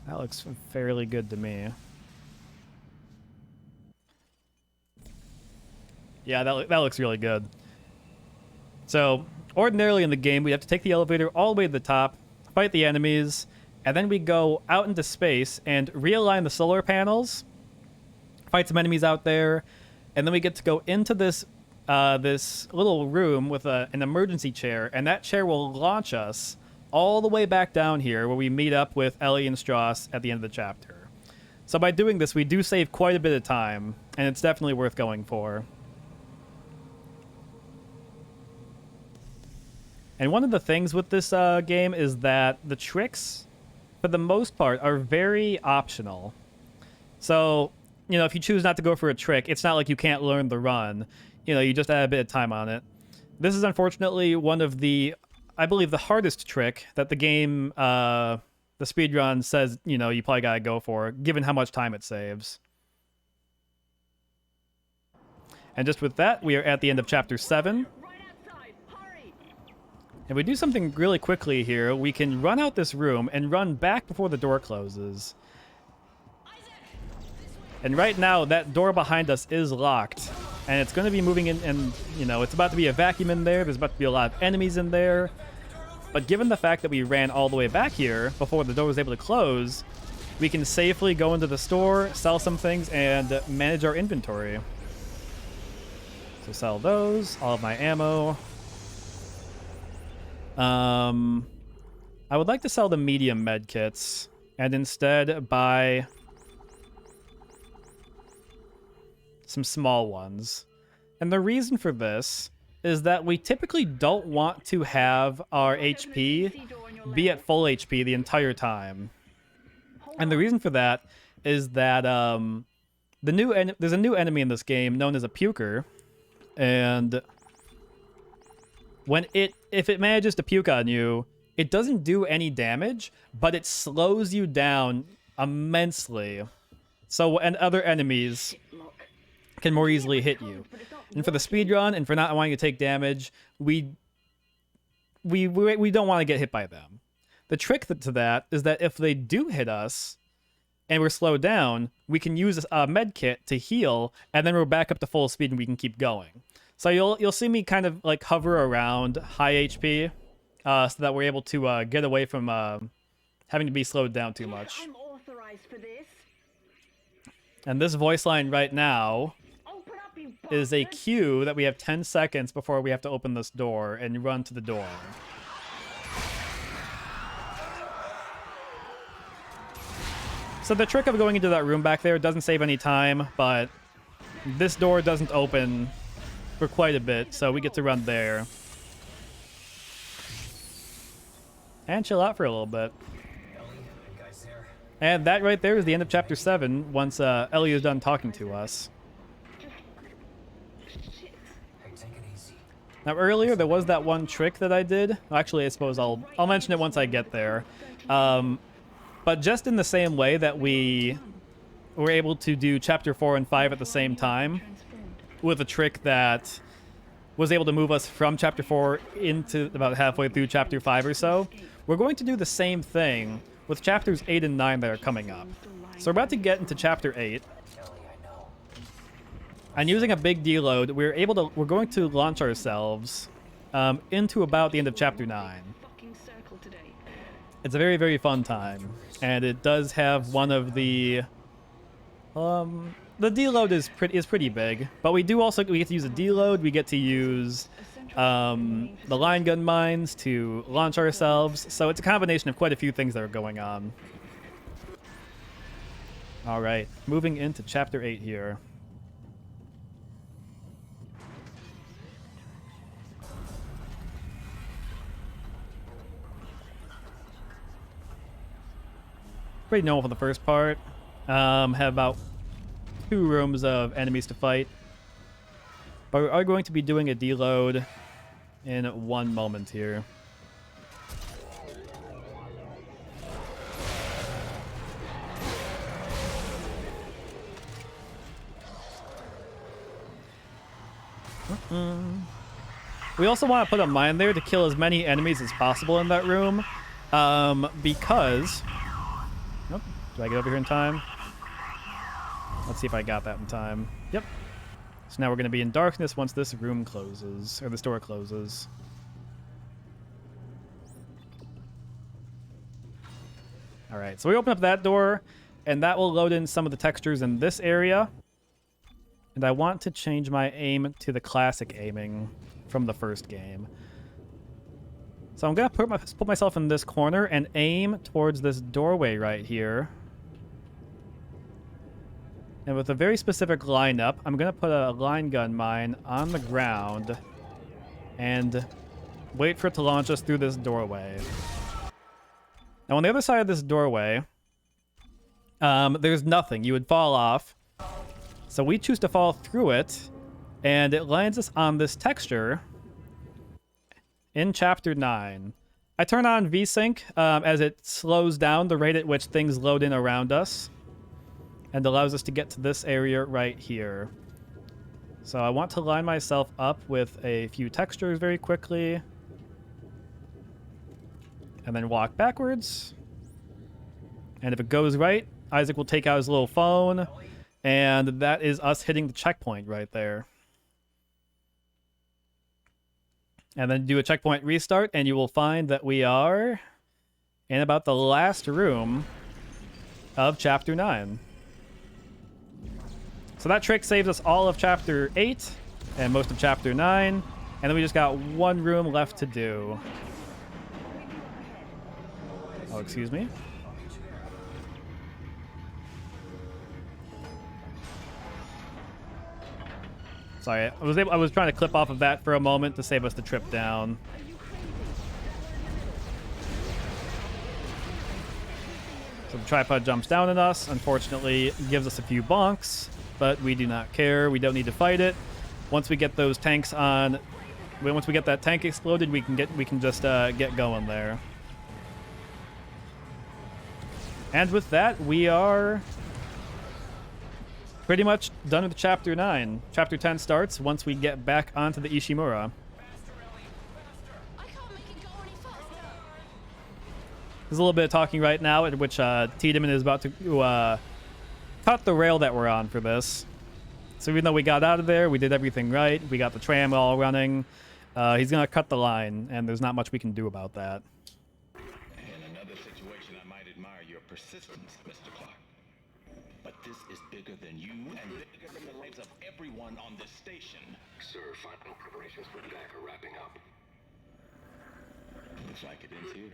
That looks fairly good to me. Yeah, that looks really good. So, ordinarily in the game, we have to take the elevator all the way to the top, fight the enemies, and then we go out into space and realign the solar panels, fight some enemies out there, and then we get to go into this this little room with an emergency chair, and that chair will launch us all the way back down here where we meet up with Ellie and Strauss at the end of the chapter. So by doing this, we do save quite a bit of time, and it's definitely worth going for. And one of the things with this game is that the tricks, for the most part, are very optional. So, you know, if you choose not to go for a trick, it's not like you can't learn the run. You know, you just add a bit of time on it. This is unfortunately one of the, I believe, the hardest trick that the game, the speedrun says, you know, you probably gotta go for, given how much time it saves. And just with that, we are at the end of Chapter 7. And we do something really quickly here. We can run out this room and run back before the door closes. And right now, that door behind us is locked. And it's going to be moving in, and, you know, it's about to be a vacuum in there. There's about to be a lot of enemies in there. But given the fact that we ran all the way back here before the door was able to close, we can safely go into the store, sell some things, and manage our inventory. So sell those, all of my ammo. I would like to sell the medium med kits and instead buy some small ones. And the reason for this is that we typically don't want to have our HP be at full HP the entire time. And the reason for that is that there's a new enemy in this game known as a puker, and if it manages to puke on you, it doesn't do any damage, but it slows you down immensely. So, and other enemies can more easily hit you. And for the speedrun, and for not wanting to take damage, we don't want to get hit by them. The trick to that is that if they do hit us, and we're slowed down, we can use a med kit to heal, and then we're back up to full speed and we can keep going. So you'll see me kind of like hover around high HP so that we're able to get away from having to be slowed down too much. I'm authorized for this. And this voice line right now Open up, you is a bastard. cue that we have 10 seconds before we have to open this door and run to the door. So the trick of going into that room back there doesn't save any time, but this door doesn't open for quite a bit, so we get to run there. And chill out for a little bit. And that right there is the end of Chapter 7, once Ellie is done talking to us. Now earlier there was that one trick that I did. Actually, I suppose I'll mention it once I get there. But just in the same way that we were able to do Chapter 4 and 5 at the same time, with a trick that was able to move us from Chapter 4 into about halfway through Chapter 5 or so, we're going to do the same thing with Chapters 8 and 9 that are coming up. So we're about to get into Chapter 8. And using a big deload, we're going to launch ourselves into about the end of Chapter 9. It's a very, very fun time, and it does have one of the deload is pretty big, but we get to use a deload. We get to use the line gun mines to launch ourselves. So it's a combination of quite a few things that are going on. All right, moving into Chapter 8 here. Pretty normal for the first part. Have about 2 rooms of enemies to fight. But we are going to be doing a deload in 1 moment here. We also want to put a mine there to kill as many enemies as possible in that room. Because... Oh, do I get over here in time? Let's see if I got that in time. Yep. So now we're going to be in darkness once this room closes, or this door closes. Alright, so we open up that door, and that will load in some of the textures in this area. And I want to change my aim to the classic aiming from the first game. So I'm going to put myself in this corner and aim towards this doorway right here. And with a very specific lineup, I'm going to put a line gun mine on the ground and wait for it to launch us through this doorway. Now on the other side of this doorway, there's nothing. You would fall off. So we choose to fall through it, and it lands us on this texture in Chapter 9. I turn on VSync as it slows down the rate at which things load in around us and allows us to get to this area right here. So I want to line myself up with a few textures very quickly and then walk backwards. And if it goes right, Isaac will take out his little phone, and that is us hitting the checkpoint right there. And then do a checkpoint restart, and you will find that we are in about the last room of Chapter 9. So that trick saves us all of Chapter 8 and most of Chapter 9, and then we just got 1 room left to do. Oh, excuse me. Sorry, I was trying to clip off of that for a moment to save us the trip down. So the tripod jumps down on us. Unfortunately, gives us a few bonks, but we do not care. We don't need to fight it. Once we get those tanks on, once we get that tank exploded, we can just get going there. And with that, we are pretty much done with Chapter 9. Chapter 10 starts once we get back onto the Ishimura. There's a little bit of talking right now at which Tiedemann is about to cut the rail that we're on for this. So even though we got out of there, we did everything right. We got the tram all running. He's gonna cut the line, and there's not much we can do about that. In another situation, I might admire your persistence, Mr. Clark. But this is bigger than you and bigger than the lives of everyone on this station. Sir, final preparations for attack are wrapping up. Looks like it ends here.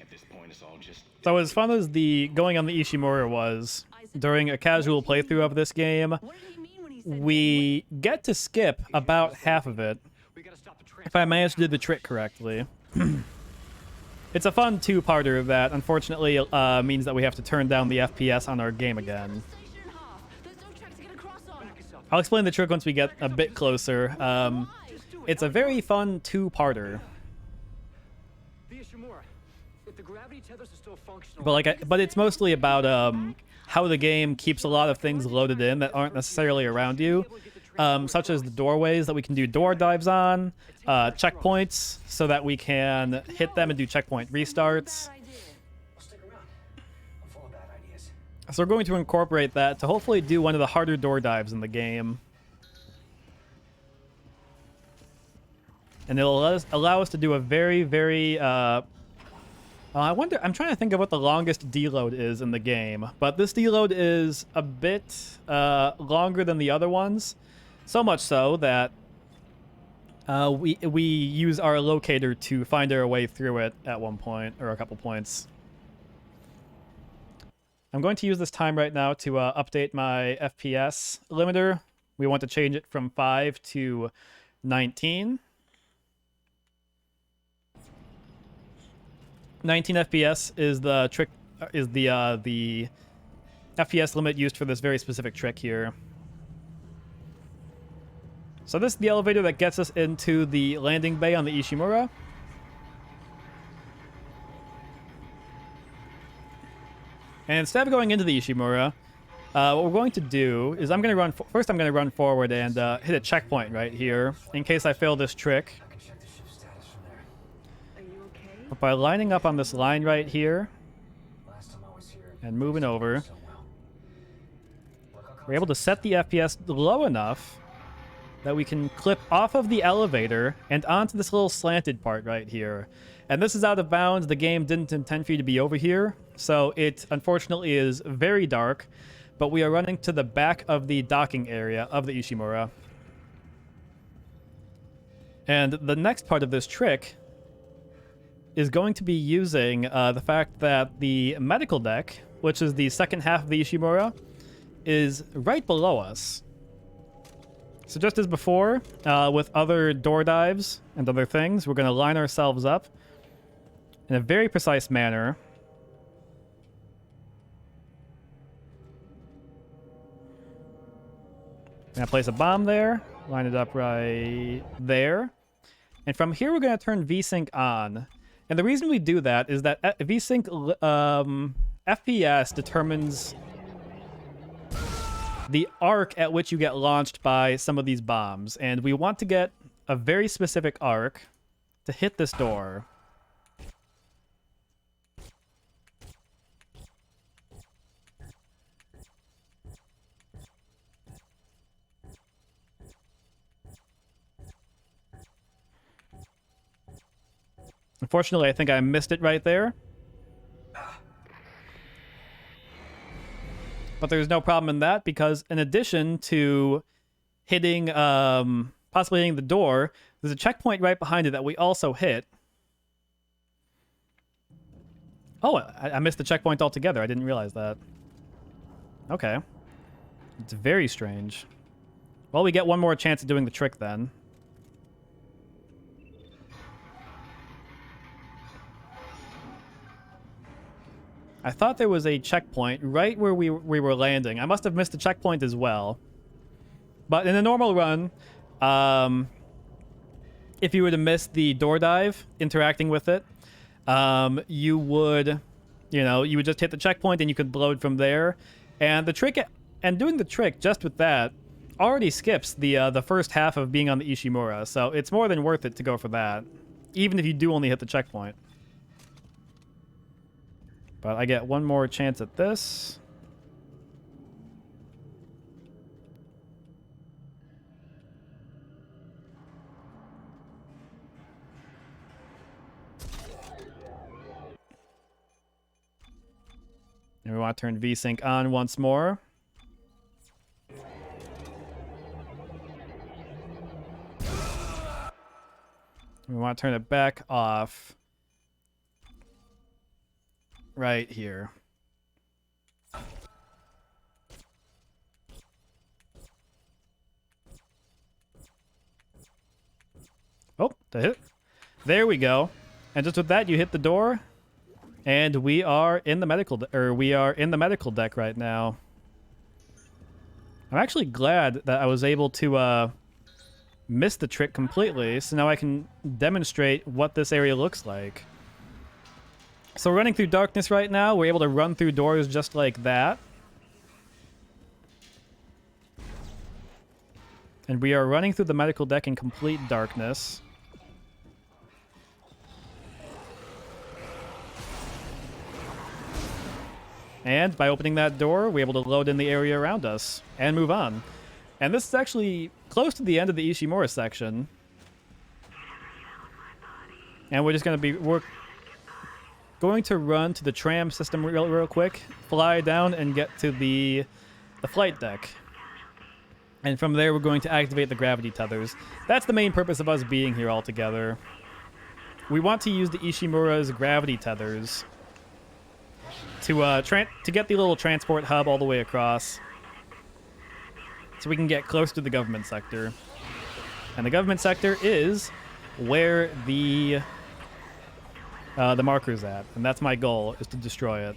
At this point, it's all just... So as fun as the going on the Ishimura was, during a casual playthrough of this game, What did he mean when he said we get to skip about half of it, We gotta stop the if I manage to do the trick correctly. It's a fun two-parter that, unfortunately, means that we have to turn down the FPS on our game again. station in half? There's no track to get across on. I'll explain the trick once we get a bit closer. It's a very fun two-parter. The Ishimura. If the gravity tethers are still functional. But it's mostly about how the game keeps a lot of things loaded in that aren't necessarily around you, such as the doorways that we can do door dives on, checkpoints so that we can hit them and do checkpoint restarts. Bad idea. I'll stick around. I'm full of bad ideas. So we're going to incorporate that to hopefully do one of the harder door dives in the game. And it'll allow us to do a very, very... I wonder... I'm trying to think of what the longest deload is in the game. But this deload is a bit longer than the other ones. So much so that we use our locator to find our way through it at one point, or a couple points. I'm going to use this time right now to update my FPS limiter. We want to change it from 5 to 19. 19 FPS is the trick, is the FPS limit used for this very specific trick here. So this is the elevator that gets us into the landing bay on the Ishimura. And instead of going into the Ishimura, what we're going to do is I'm going to run forward and hit a checkpoint right here in case I fail this trick. I can check the ship's status from there. Are you okay? But by lining up on this line right here Last time I was here, and moving over, so well. Look, I'll come we're able to set the FPS low enough that we can clip off of the elevator and onto this little slanted part right here. And this is out of bounds. The game didn't intend for you to be over here, so it unfortunately is very dark, but we are running to the back of the docking area of the Ishimura. And the next part of this trick is going to be using the fact that the medical deck, which is the second half of the Ishimura, is right below us. So just as before, with other door dives and other things, we're going to line ourselves up in a very precise manner. Gonna place a bomb there, line it up right there. And from here, we're going to turn VSync on. And the reason we do that is that VSync FPS determines the arc at which you get launched by some of these bombs. And we want to get a very specific arc to hit this door. Unfortunately, I think I missed it right there. But there's no problem in that, because in addition to hitting, possibly hitting the door, there's a checkpoint right behind it that we also hit. Oh, I missed the checkpoint altogether. I didn't realize that. Okay. It's very strange. Well, we get one more chance at doing the trick then. I thought there was a checkpoint right where we were landing. I must have missed the checkpoint as well. But in a normal run, if you were to miss the door dive, interacting with it, you would just hit the checkpoint and you could load from there. And the trick, and doing the trick just with that, already skips the first half of being on the Ishimura. So it's more than worth it to go for that, even if you do only hit the checkpoint. But I get one more chance at this. And we want to turn VSync on once more. We want to turn it back off right here. Oh, that hit. There we go. And just with that, you hit the door, and we are in the medical deck right now. I'm actually glad that I was able to miss the trick completely, so now I can demonstrate what this area looks like. So we're running through darkness right now. We're able to run through doors just like that. And we are running through the medical deck in complete darkness. And by opening that door, we're able to load in the area around us and move on. And this is actually close to the end of the Ishimura section. And we're just going to be... We're going to run to the tram system real quick, fly down, and get to the flight deck. And from there, we're going to activate the gravity tethers. That's the main purpose of us being here all together. We want to use the Ishimura's gravity tethers to get the little transport hub all the way across, so we can get close to the government sector. And the government sector is where the marker's at, and that's my goal, is to destroy it.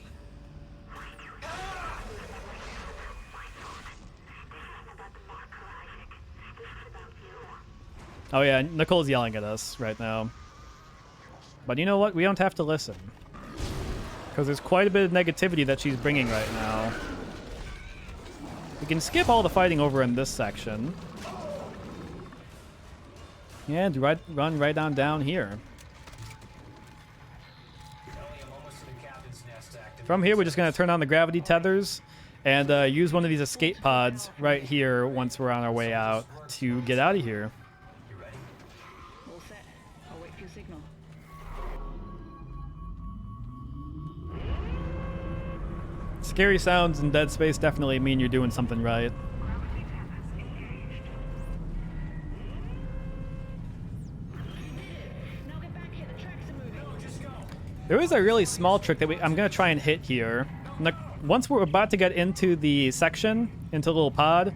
Oh yeah, Nicole's yelling at us right now. But you know what? We don't have to listen, because there's quite a bit of negativity that she's bringing right now. We can skip all the fighting over in this section. And run right on down here. From here, we're just going to turn on the gravity tethers and use one of these escape pods right here once we're on our way out to get out of here. You ready? All set. I'll wait for your signal. Scary sounds in Dead Space definitely mean you're doing something right. Now get back here. The tracks are moving. No, just go. There is a really small trick that I'm going to try and hit here. Once we're about to get into the section, into the little pod,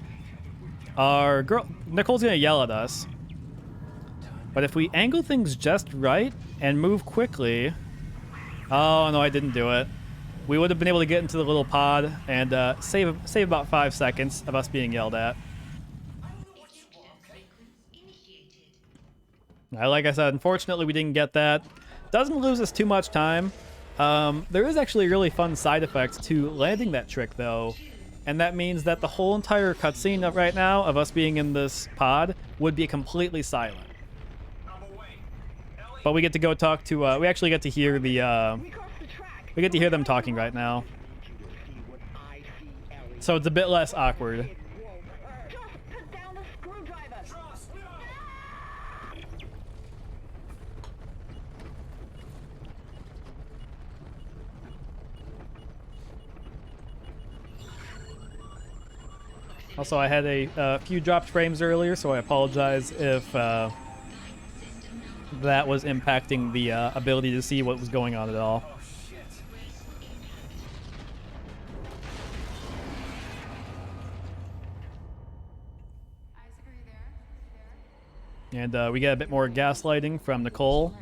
our girl, Nicole's going to yell at us. But if we angle things just right and move quickly... Oh, no, I didn't do it. We would have been able to get into the little pod and save about 5 seconds of us being yelled at. Like I said, unfortunately, we didn't get that. Doesn't lose us too much time. There is actually a really fun side effect to landing that trick, though. And that means that the whole entire cutscene right now of us being in this pod would be completely silent. But we get to go talk to... we actually get to hear the... we get to hear them talking right now. So it's a bit less awkward. Just put down the screwdriver. Also, I had a few dropped frames earlier, so I apologize if that was impacting the ability to see what was going on at all. And we get a bit more gaslighting from Nicole.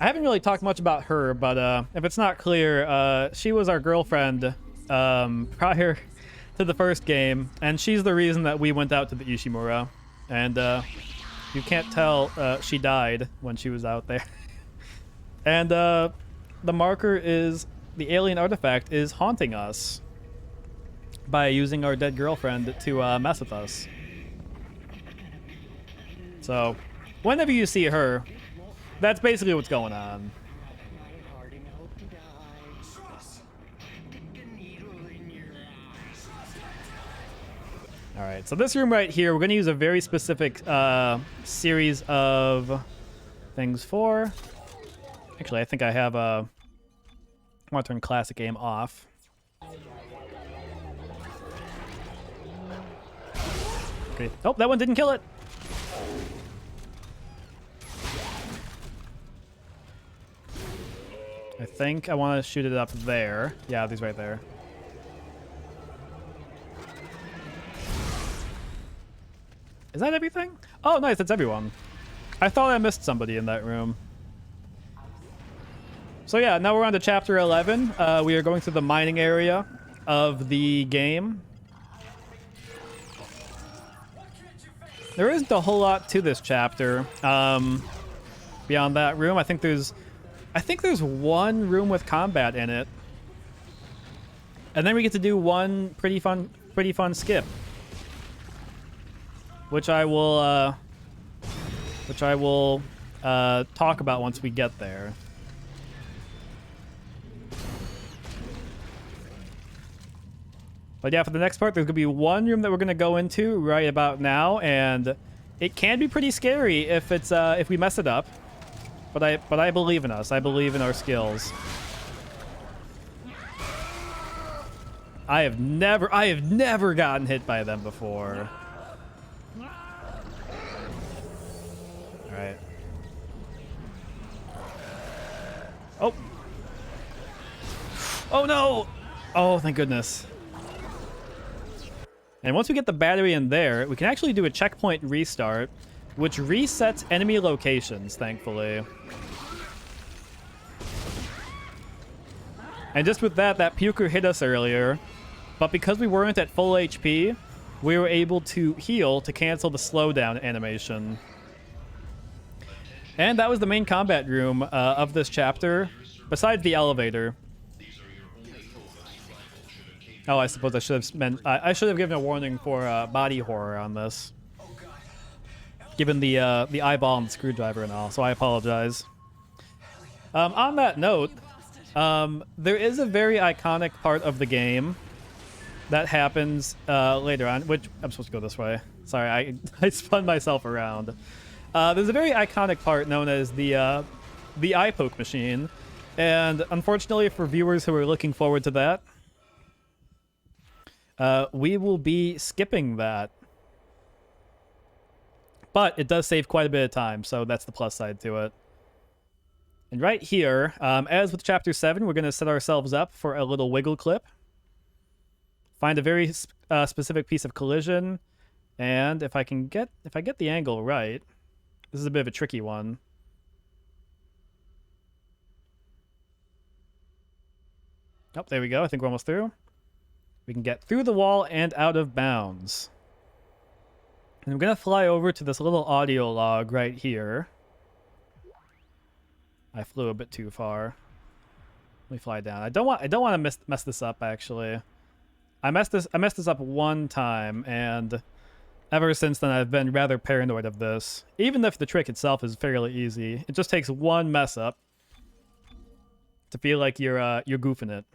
I haven't really talked much about her, but if it's not clear, she was our girlfriend prior to the first game, and she's the reason that we went out to the Ishimura. And you can't tell, she died when she was out there. And the marker is, the alien artifact is haunting us by using our dead girlfriend to mess with us. So, whenever you see her, that's basically what's going on. Alright, so this room right here, we're going to use a very specific series of things for. Actually, I think I have I want to turn classic aim off. Okay. Oh, that one didn't kill it. I think I want to shoot it up there. Yeah, these right there. Is that everything? Oh, nice. That's everyone. I thought I missed somebody in that room. So yeah, now we're on to chapter 11. We are going through the mining area of the game. There isn't a whole lot to this chapter. Beyond that room, I think there's one room with combat in it, and then we get to do one pretty fun skip, which I will talk about once we get there. But yeah, for the next part, there's gonna be one room that we're gonna go into right about now, and it can be pretty scary if it's if we mess it up. But I believe in us. I believe in our skills. I have never gotten hit by them before. All right. Oh. Oh no. Oh, thank goodness. And once we get the battery in there, we can actually do a checkpoint restart, which resets enemy locations, thankfully. And just with that puker hit us earlier, but because we weren't at full HP, we were able to heal to cancel the slowdown animation. And that was the main combat room of this chapter, besides the elevator. Oh, I suppose I should have meant I should have given a warning for body horror on this, given the eyeball and the screwdriver and all. So I apologize. On that note, there is a very iconic part of the game that happens later on, which I'm supposed to go this way. Sorry, I spun myself around. There's a very iconic part known as the eye poke machine, and unfortunately for viewers who are looking forward to that, we will be skipping that. But it does save quite a bit of time, so that's the plus side to it. And right here, as with Chapter 7, we're going to set ourselves up for a little wiggle clip. Find a very specific piece of collision, and if I get the angle right, this is a bit of a tricky one. Oh, there we go. I think we're almost through. We can get through the wall and out of bounds. And I'm going to fly over to this little audio log right here. I flew a bit too far. Let me fly down. I don't want to mess this up, actually. I messed this up one time, and ever since then I've been rather paranoid of this. Even if the trick itself is fairly easy, it just takes one mess up to feel like you're goofing it.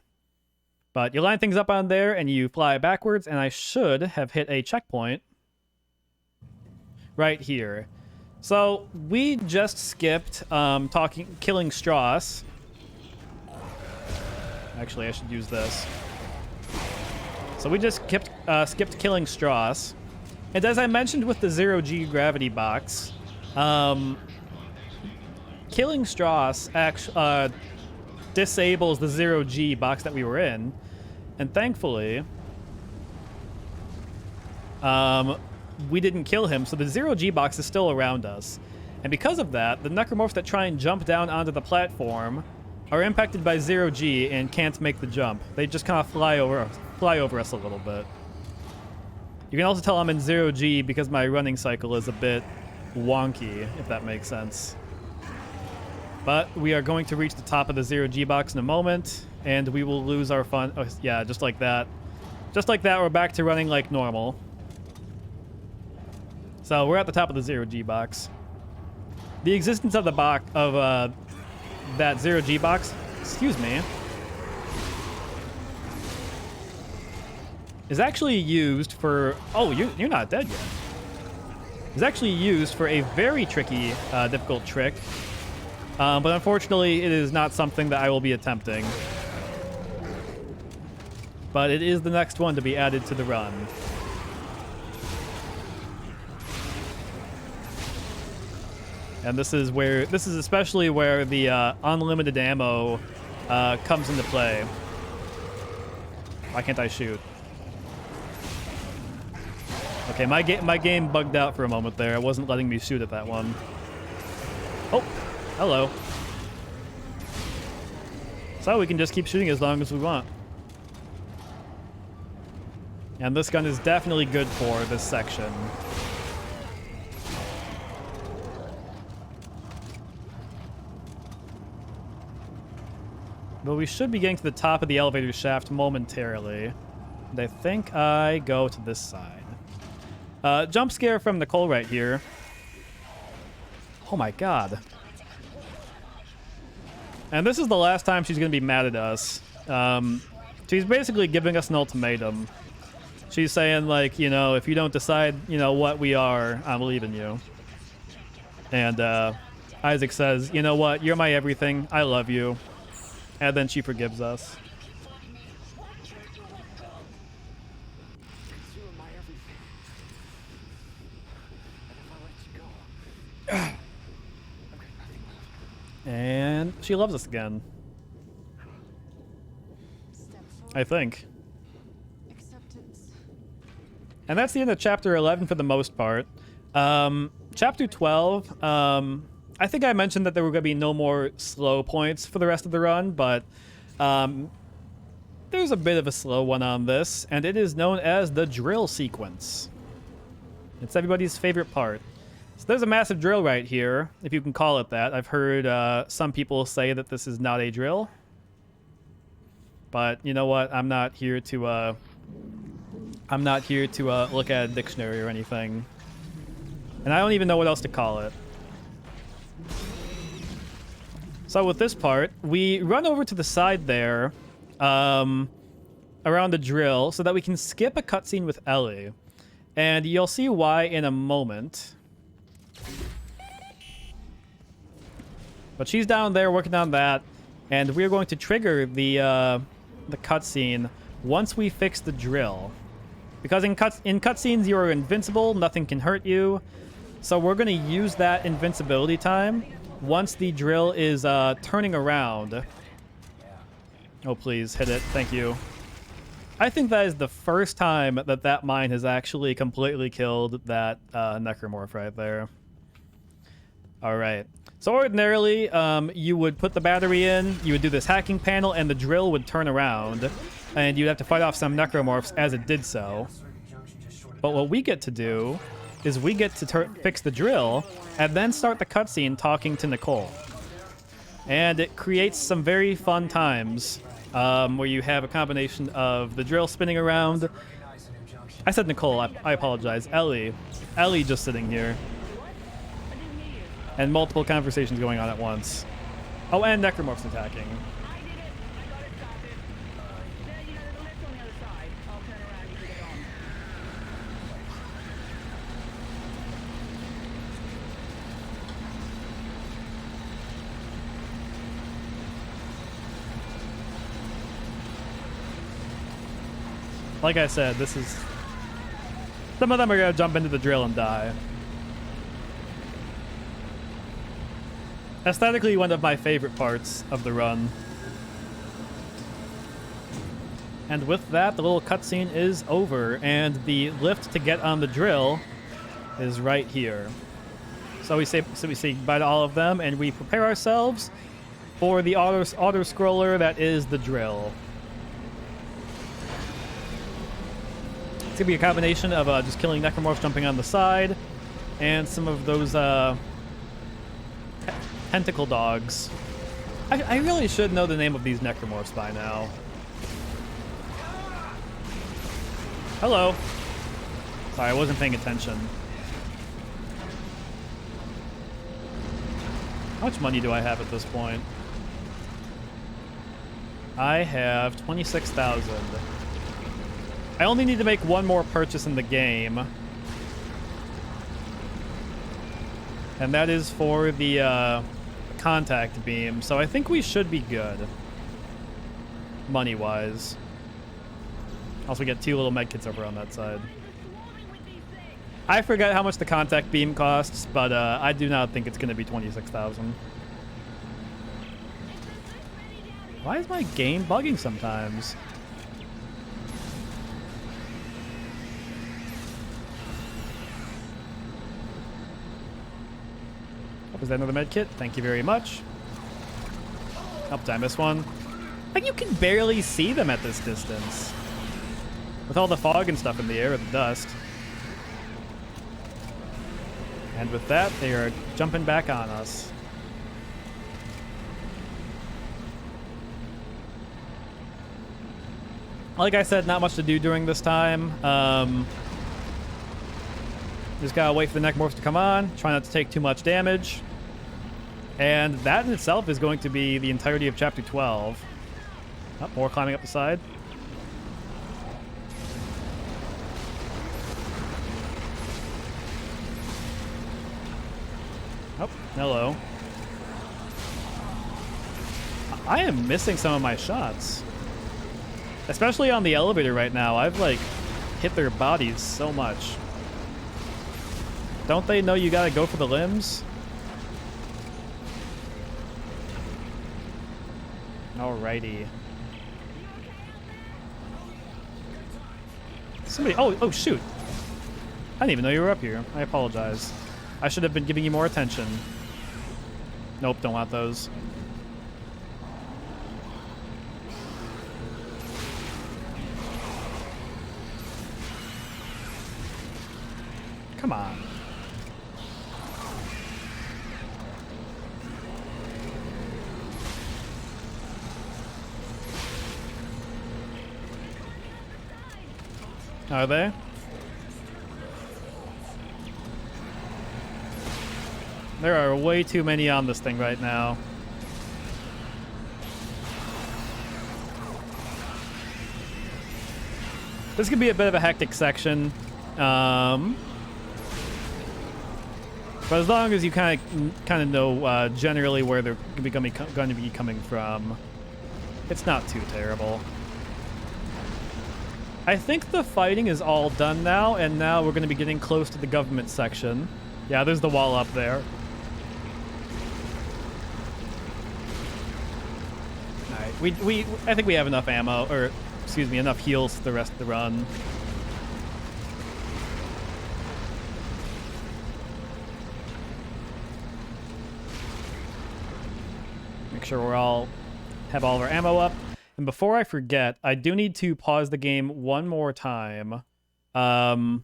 But you line things up on there and you fly backwards, and I should have hit a checkpoint right here. So we just skipped killing Strauss. Actually, I should use this. So we just skipped killing Strauss. And as I mentioned with the 0G gravity box, killing Strauss actually disables the 0G box that we were in. And thankfully, we didn't kill him, so the 0G box is still around us. And because of that, the necromorphs that try and jump down onto the platform are impacted by 0G and can't make the jump. They just kind of fly over us a little bit. You can also tell I'm in 0G because my running cycle is a bit wonky, if that makes sense. But we are going to reach the top of the 0G box in a moment, and we will lose our fun. Oh, yeah, just like that. Just like that, we're back to running like normal. So we're at the top of the 0G box. The existence of the box of that 0G box, excuse me, is actually used for. Oh, you're not dead yet. Is actually used for a very tricky, difficult trick. But unfortunately, it is not something that I will be attempting. but it is the next one to be added to the run. And this is especially where the unlimited ammo comes into play. Why can't I shoot? Okay, my game bugged out for a moment there. It wasn't letting me shoot at that one. Oh, hello. So we can just keep shooting as long as we want. And this gun is definitely good for this section. But we should be getting to the top of the elevator shaft momentarily. And I think I go to this side. Jump scare from Nicole right here. Oh my god. And this is the last time she's going to be mad at us. She's basically giving us an ultimatum. She's saying, like, you know, if you don't decide, you know, what we are, I'm leaving you. And Isaac says, you know what, you're my everything. I love you. And then she forgives us. You are my everything. And if I let you go, I've got nothing left. And she loves us again. I think. Acceptance. And that's the end of chapter 11 for the most part. Chapter 12, I think I mentioned that there were going to be no more slow points for the rest of the run, but there's a bit of a slow one on this, and it is known as the drill sequence. It's everybody's favorite part. So there's a massive drill right here, if you can call it that. I've heard some people say that this is not a drill. But you know what? I'm not here to look at a dictionary or anything. And I don't even know what else to call it. So with this part, we run over to the side there, around the drill, so that we can skip a cutscene with Ellie. And you'll see why in a moment. But she's down there working on that, and we're going to trigger the cutscene once we fix the drill. Because in cutscenes, you are invincible, nothing can hurt you. So we're going to use that invincibility time once the drill is turning around. Oh, please, hit it. Thank you. I think that is the first time that mine has actually completely killed that necromorph right there. All right. So ordinarily, you would put the battery in, you would do this hacking panel, and the drill would turn around, and you'd have to fight off some necromorphs as it did so. But what we get to do is we get to fix the drill, and then start the cutscene talking to Nicole. And it creates some very fun times, where you have a combination of the drill spinning around. I said Nicole, I apologize. Ellie just sitting here. And multiple conversations going on at once. Oh, and necromorphs attacking. I did it. I got it started. There, you know, there's a lift on the other side. I'll turn around and get on. Like I said, this is... Some of them are going to jump into the drill and die. Aesthetically, one of my favorite parts of the run. And with that, the little cutscene is over, and the lift to get on the drill is right here. So we say goodbye to all of them, and we prepare ourselves for the auto scroller that is the drill. It's gonna be a combination of just killing necromorphs jumping on the side, and some of those tentacle dogs. I really should know the name of these necromorphs by now. Hello. Sorry, I wasn't paying attention. How much money do I have at this point? I have 26,000. I only need to make one more purchase in the game. And that is for the contact beam. So I think we should be good. Money-wise. Also, we get 2 little medkits over on that side. I forget how much the contact beam costs, but I do not think it's going to be 26,000. Why is my game bugging sometimes? Was that another med kit? Thank you very much. Oh, did I miss one? Like, you can barely see them at this distance. With all the fog and stuff in the air, or the dust. And with that, they are jumping back on us. Like I said, not much to do during this time. Just gotta wait for the necromorphs to come on. Try not to take too much damage. And that in itself is going to be the entirety of Chapter 12. Oh, more climbing up the side. Oh, hello. I am missing some of my shots. Especially on the elevator right now. I've, like, hit their bodies so much. Don't they know you gotta go for the limbs? Alrighty. Somebody... Oh, shoot. I didn't even know you were up here. I apologize. I should have been giving you more attention. Nope, don't want those. Come on. Are they? There are way too many on this thing right now. This could be a bit of a hectic section. But as long as you kind of know generally where they're going to be coming from, it's not too terrible. I think the fighting is all done now, and now we're going to be getting close to the government section. Yeah, there's the wall up there. All right, I think we have enough ammo, or excuse me, enough heals for the rest of the run. Make sure have all of our ammo up. And before I forget, I do need to pause the game one more time to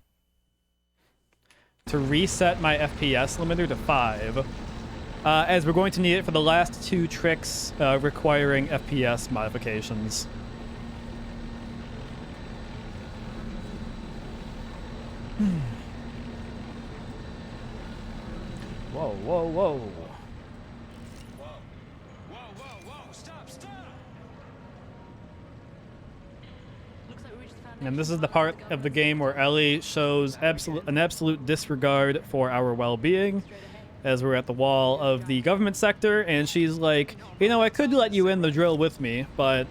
reset my FPS limiter to 5, as we're going to need it for the last 2 tricks requiring FPS modifications. Whoa, whoa, whoa. And this is the part of the game where Ellie shows an absolute disregard for our well-being, as we're at the wall of the government sector, and she's like, you know, I could let you in the drill with me, but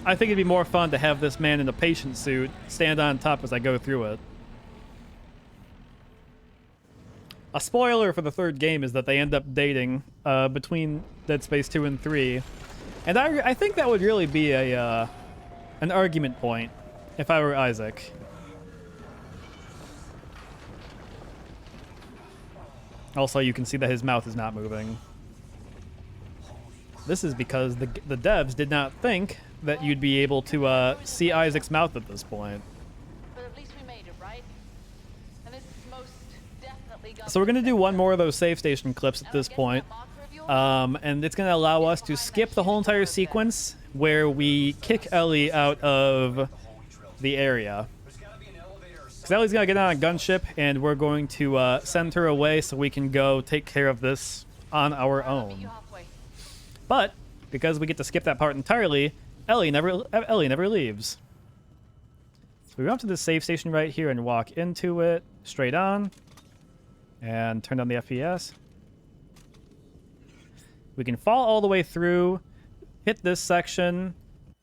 I think it'd be more fun to have this man in a patient suit stand on top as I go through it. A spoiler for the 3rd game is that they end up dating between Dead Space 2 and 3, and I think that would really be an argument point. If I were Isaac. Also, you can see that his mouth is not moving. This is because the devs did not think that you'd be able to see Isaac's mouth at this point. But at least we made it, right? And this most definitely got So we're going to do one more of those save station clips at this point. And it's going to allow us to skip the whole entire sequence where we kick Ellie out of the area. Because Ellie's gonna get on a gunship, and we're going to send her away so we can go take care of this on our own. But because we get to skip that part entirely, Ellie never leaves. So we go up to this save station right here and walk into it straight on, and turn down the FPS. We can fall all the way through, hit this section,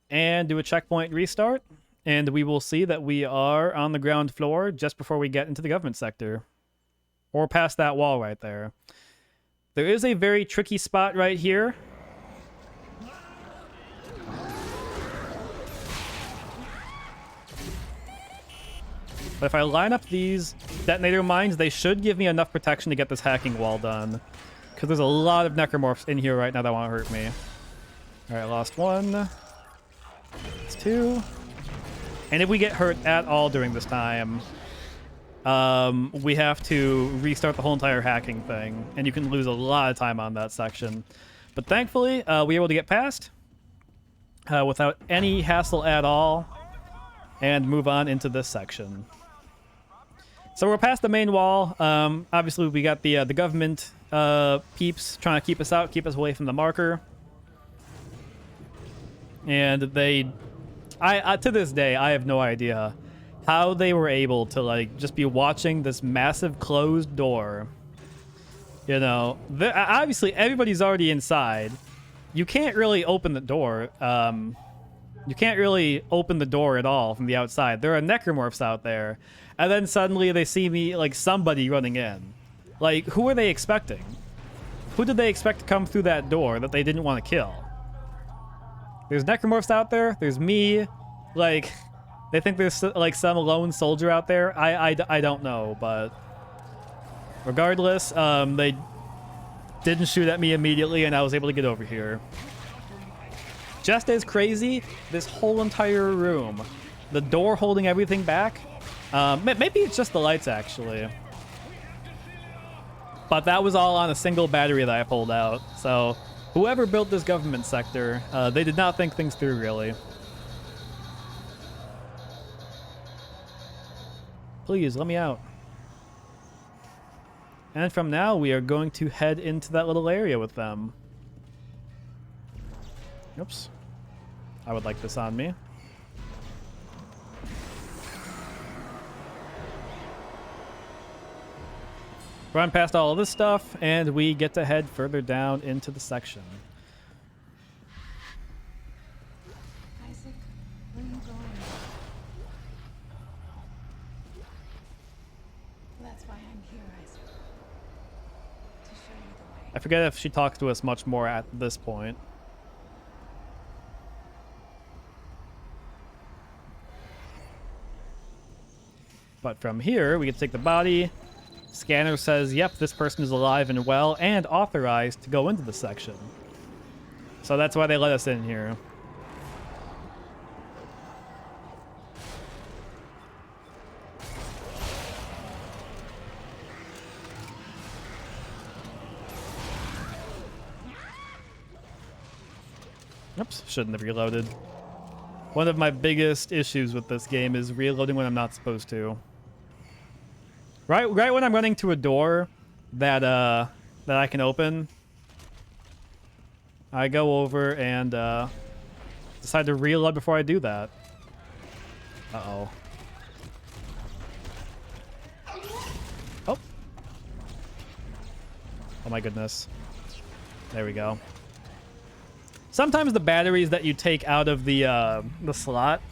and do a checkpoint restart. and we will see that we are on the ground floor just before we get into the government sector. Or past that wall right there. There is a very tricky spot right here. But if I line up these detonator mines, they should give me enough protection to get this hacking wall done. Because there's a lot of necromorphs in here right now that want to hurt me. Alright, lost one. That's two. And if we get hurt at all during this time, we have to restart the whole entire hacking thing. And you can lose a lot of time on that section. But thankfully, we were able to get past without any hassle at all. And move on into this section. So we're past the main wall. Obviously, we got the government peeps trying to keep us out, keep us away from the marker. And they... to this day, I have no idea how they were able to, like, just be watching this massive closed door. You know, obviously, everybody's already inside. You can't really open the door. You can't really open the door at all from the outside. There are necromorphs out there. And then suddenly they see me, like, somebody running in. Like, who are they expecting? Who did they expect to come through that door that they didn't want to kill? There's necromorphs out there. There's me. Like, they think there's, like, some lone soldier out there. I don't know, but... regardless, they didn't shoot at me immediately, and I was able to get over here. Just as crazy, this whole entire room, the door holding everything back. Maybe it's just the lights, actually. But that was all on a single battery that I pulled out. So whoever built this government sector, they did not think things through, really. Please, let me out. And from now, we are going to head into that little area with them. Oops. I would like this on me. Run past all of this stuff, and we get to head further down into the section. Isaac, where are you going? That's why I'm here, Isaac. To show you the way. I forget if she talks to us much more at this point. But from here, we can take the body. Scanner says, yep, this person is alive and well and authorized to go into the section. So that's why they let us in here. Oops, shouldn't have reloaded. One of my biggest issues with this game is reloading when I'm not supposed to. Right when I'm running to a door that I can open, I go over and decide to reload before I do that. Uh-oh. Oh. Oh my goodness. There we go. Sometimes the batteries that you take out of the slot,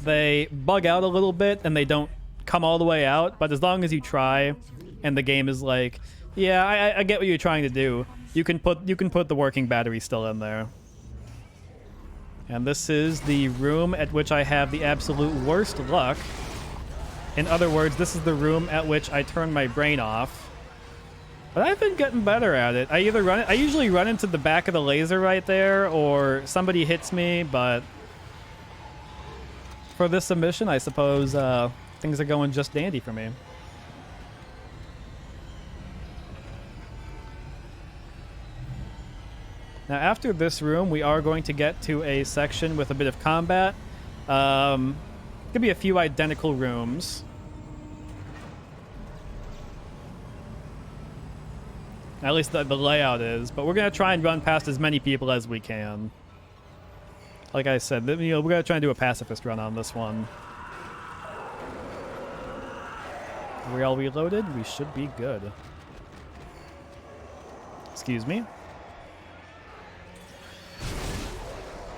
they bug out a little bit and they don't come all the way out, but as long as you try and the game is like, yeah, I get what you're trying to do, you can put the working battery still in there. And this is the room at which I have the absolute worst luck. In other words, this is the room at which I turn my brain off. But I've been getting better at it. I usually run into the back of the laser right there, or somebody hits me, but for this submission, I suppose things are going just dandy for me. Now, after this room, we are going to get to a section with a bit of combat. Could be a few identical rooms. At least the layout is, but we're going to try and run past as many people as we can. Like I said, we're going to try and do a pacifist run on this one. Are we all reloaded? We should be good. Excuse me.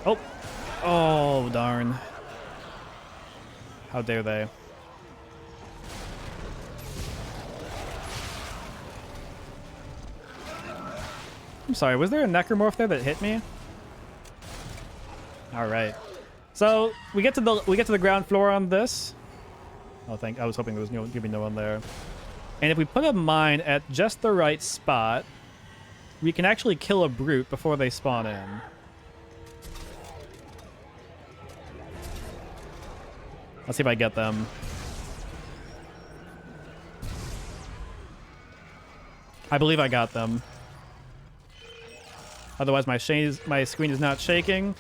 Oh. Oh, darn. How dare they? I'm sorry, was there a necromorph there that hit me? All right. So we get to the ground floor on this. Oh, I was hoping there was gonna be no one there. And if we put a mine at just the right spot, we can actually kill a brute before they spawn in. Let's see if I get them. I believe I got them. Otherwise, my screen is not shaking.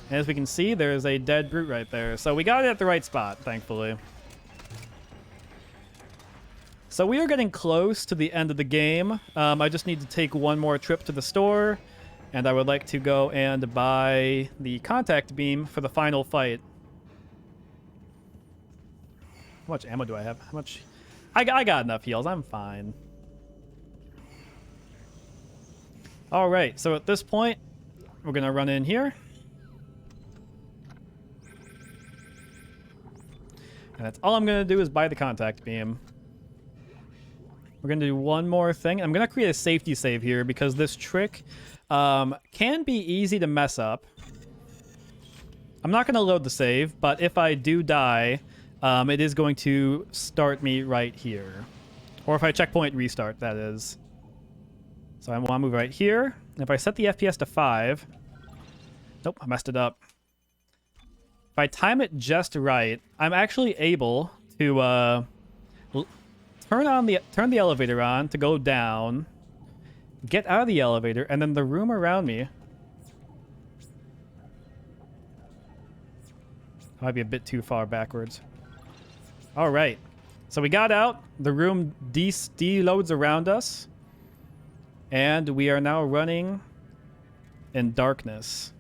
And as we can see, there is a dead brute right there. So we got it at the right spot, thankfully. So we are getting close to the end of the game. I just need to take one more trip to the store. And I would like to go and buy the contact beam for the final fight. How much ammo do I have? How much? I got enough heals. I'm fine. All right, so at this point, we're going to run in here. And that's all I'm going to do is buy the contact beam. We're going to do one more thing. I'm going to create a safety save here because this trick can be easy to mess up. I'm not going to load the save, but if I do die, it is going to start me right here. Or if I checkpoint restart, that is. So I want to move right here. And if I set the FPS to 5... Nope, I messed it up. If I time it just right, I'm actually able to turn the elevator on to go down, get out of the elevator, and then the room around me might be a bit too far backwards. All right, so we got out. The room deloads around us, and we are now running in darkness.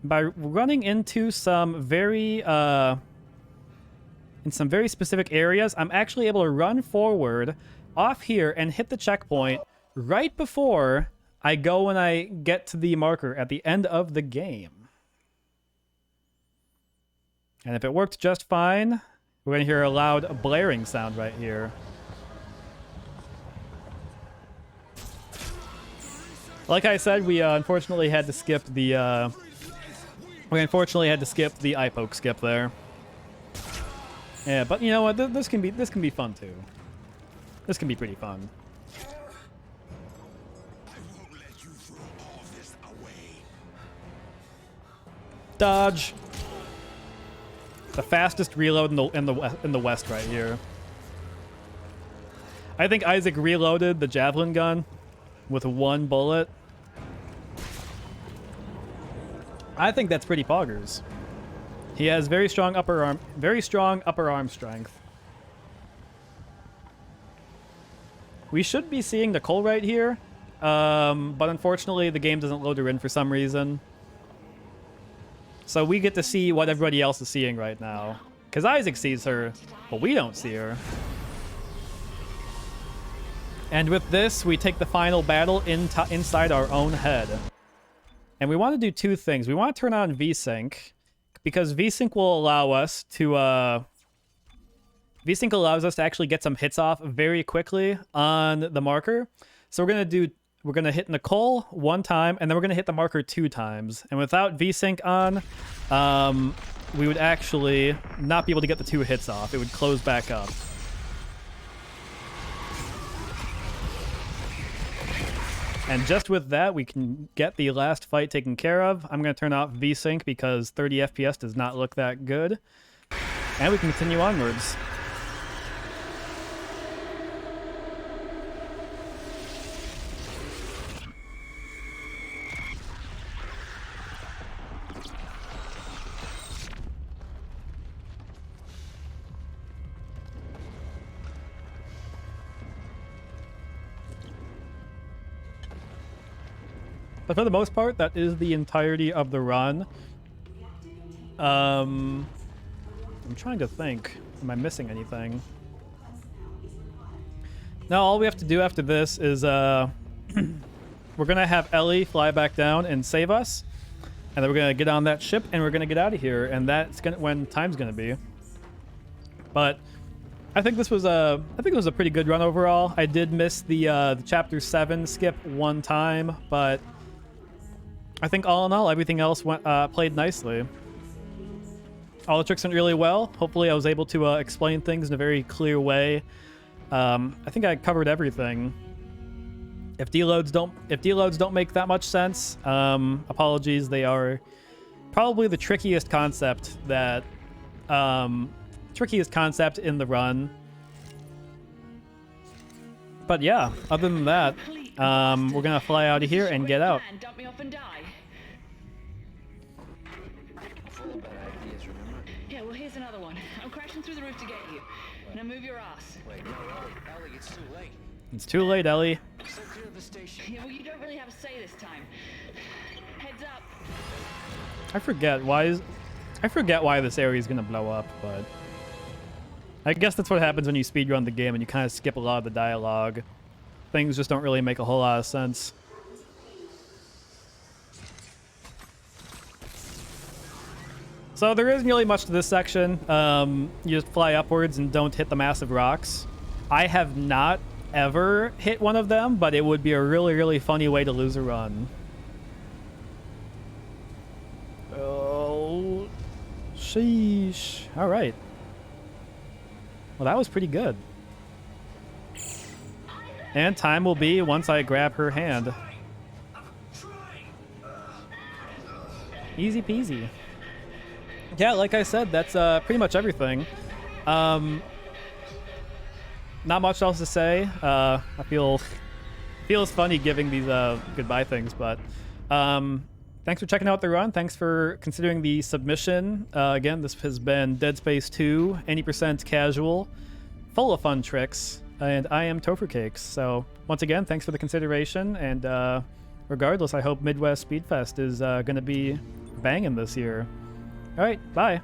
By running into some very in some very specific areas, I'm actually able to run forward off here and hit the checkpoint right before I go and I get to the marker at the end of the game. And if it worked just fine, we're going to hear a loud blaring sound right here. Like I said, we unfortunately had to skip the eye poke skip there. Yeah, but you know what? This can be fun too. This can be pretty fun. I won't let you throw all this away. Dodge. The fastest reload in the West right here. I think Isaac reloaded the javelin gun with one bullet. I think that's pretty poggers. He has very strong upper arm strength. We should be seeing Nicole right here, but unfortunately the game doesn't load her in for some reason. So we get to see what everybody else is seeing right now. Because Isaac sees her, but we don't see her. And with this, we take the final battle inside our own head. And we want to do two things. We want to turn on VSync, because VSync will allow us to... VSync allows us to actually get some hits off very quickly on the marker. So we're going to hit Nicole one time, and then we're going to hit the marker 2 times. And without VSync on, we would actually not be able to get the 2 hits off. It would close back up. And just with that, we can get the last fight taken care of. I'm going to turn off VSync because 30 FPS does not look that good. And we can continue onwards. But for the most part, that is the entirety of the run. I'm trying to think. Am I missing anything? Now, all we have to do after this is we're going to have Ellie fly back down and save us. And then we're going to get on that ship and we're going to get out of here. And that's when time's going to be. But I think this was a pretty good run overall. I did miss the chapter 7 skip one time, but I think all in all, everything else went played nicely. All the tricks went really well. Hopefully, I was able to explain things in a very clear way. I think I covered everything. If deloads don't make that much sense, apologies. They are probably the trickiest concept that in the run. But yeah, other than that, we're gonna fly out of here and get out. Dump me off and die. Full of bad ideas, remember? Yeah, well, here's another one. I'm crashing through the roof to get you. Now move your ass. Wait, no, Ellie, it's too late. It's too late, Ellie. So clear of the station. Yeah, well, you don't really have a say this time. Heads up. I forget why this area is gonna blow up, but I guess that's what happens when you speedrun the game and you kind of skip a lot of the dialogue. Things just don't really make a whole lot of sense. So there isn't really much to this section. You just fly upwards and don't hit the massive rocks. I have not ever hit one of them, but it would be a really, really funny way to lose a run. Oh, sheesh. All right. Well, that was pretty good. And time will be once I grab her hand. Easy peasy. Yeah, like I said, that's pretty much everything. Not much else to say. I feels funny giving these goodbye things, but thanks for checking out the run. Thanks for considering the submission. Again, this has been Dead Space 2, 80% casual, full of fun tricks, and I am Topher Cakes. So once again, thanks for the consideration, and regardless, I hope Midwest Speedfest is going to be banging this year. All right, bye.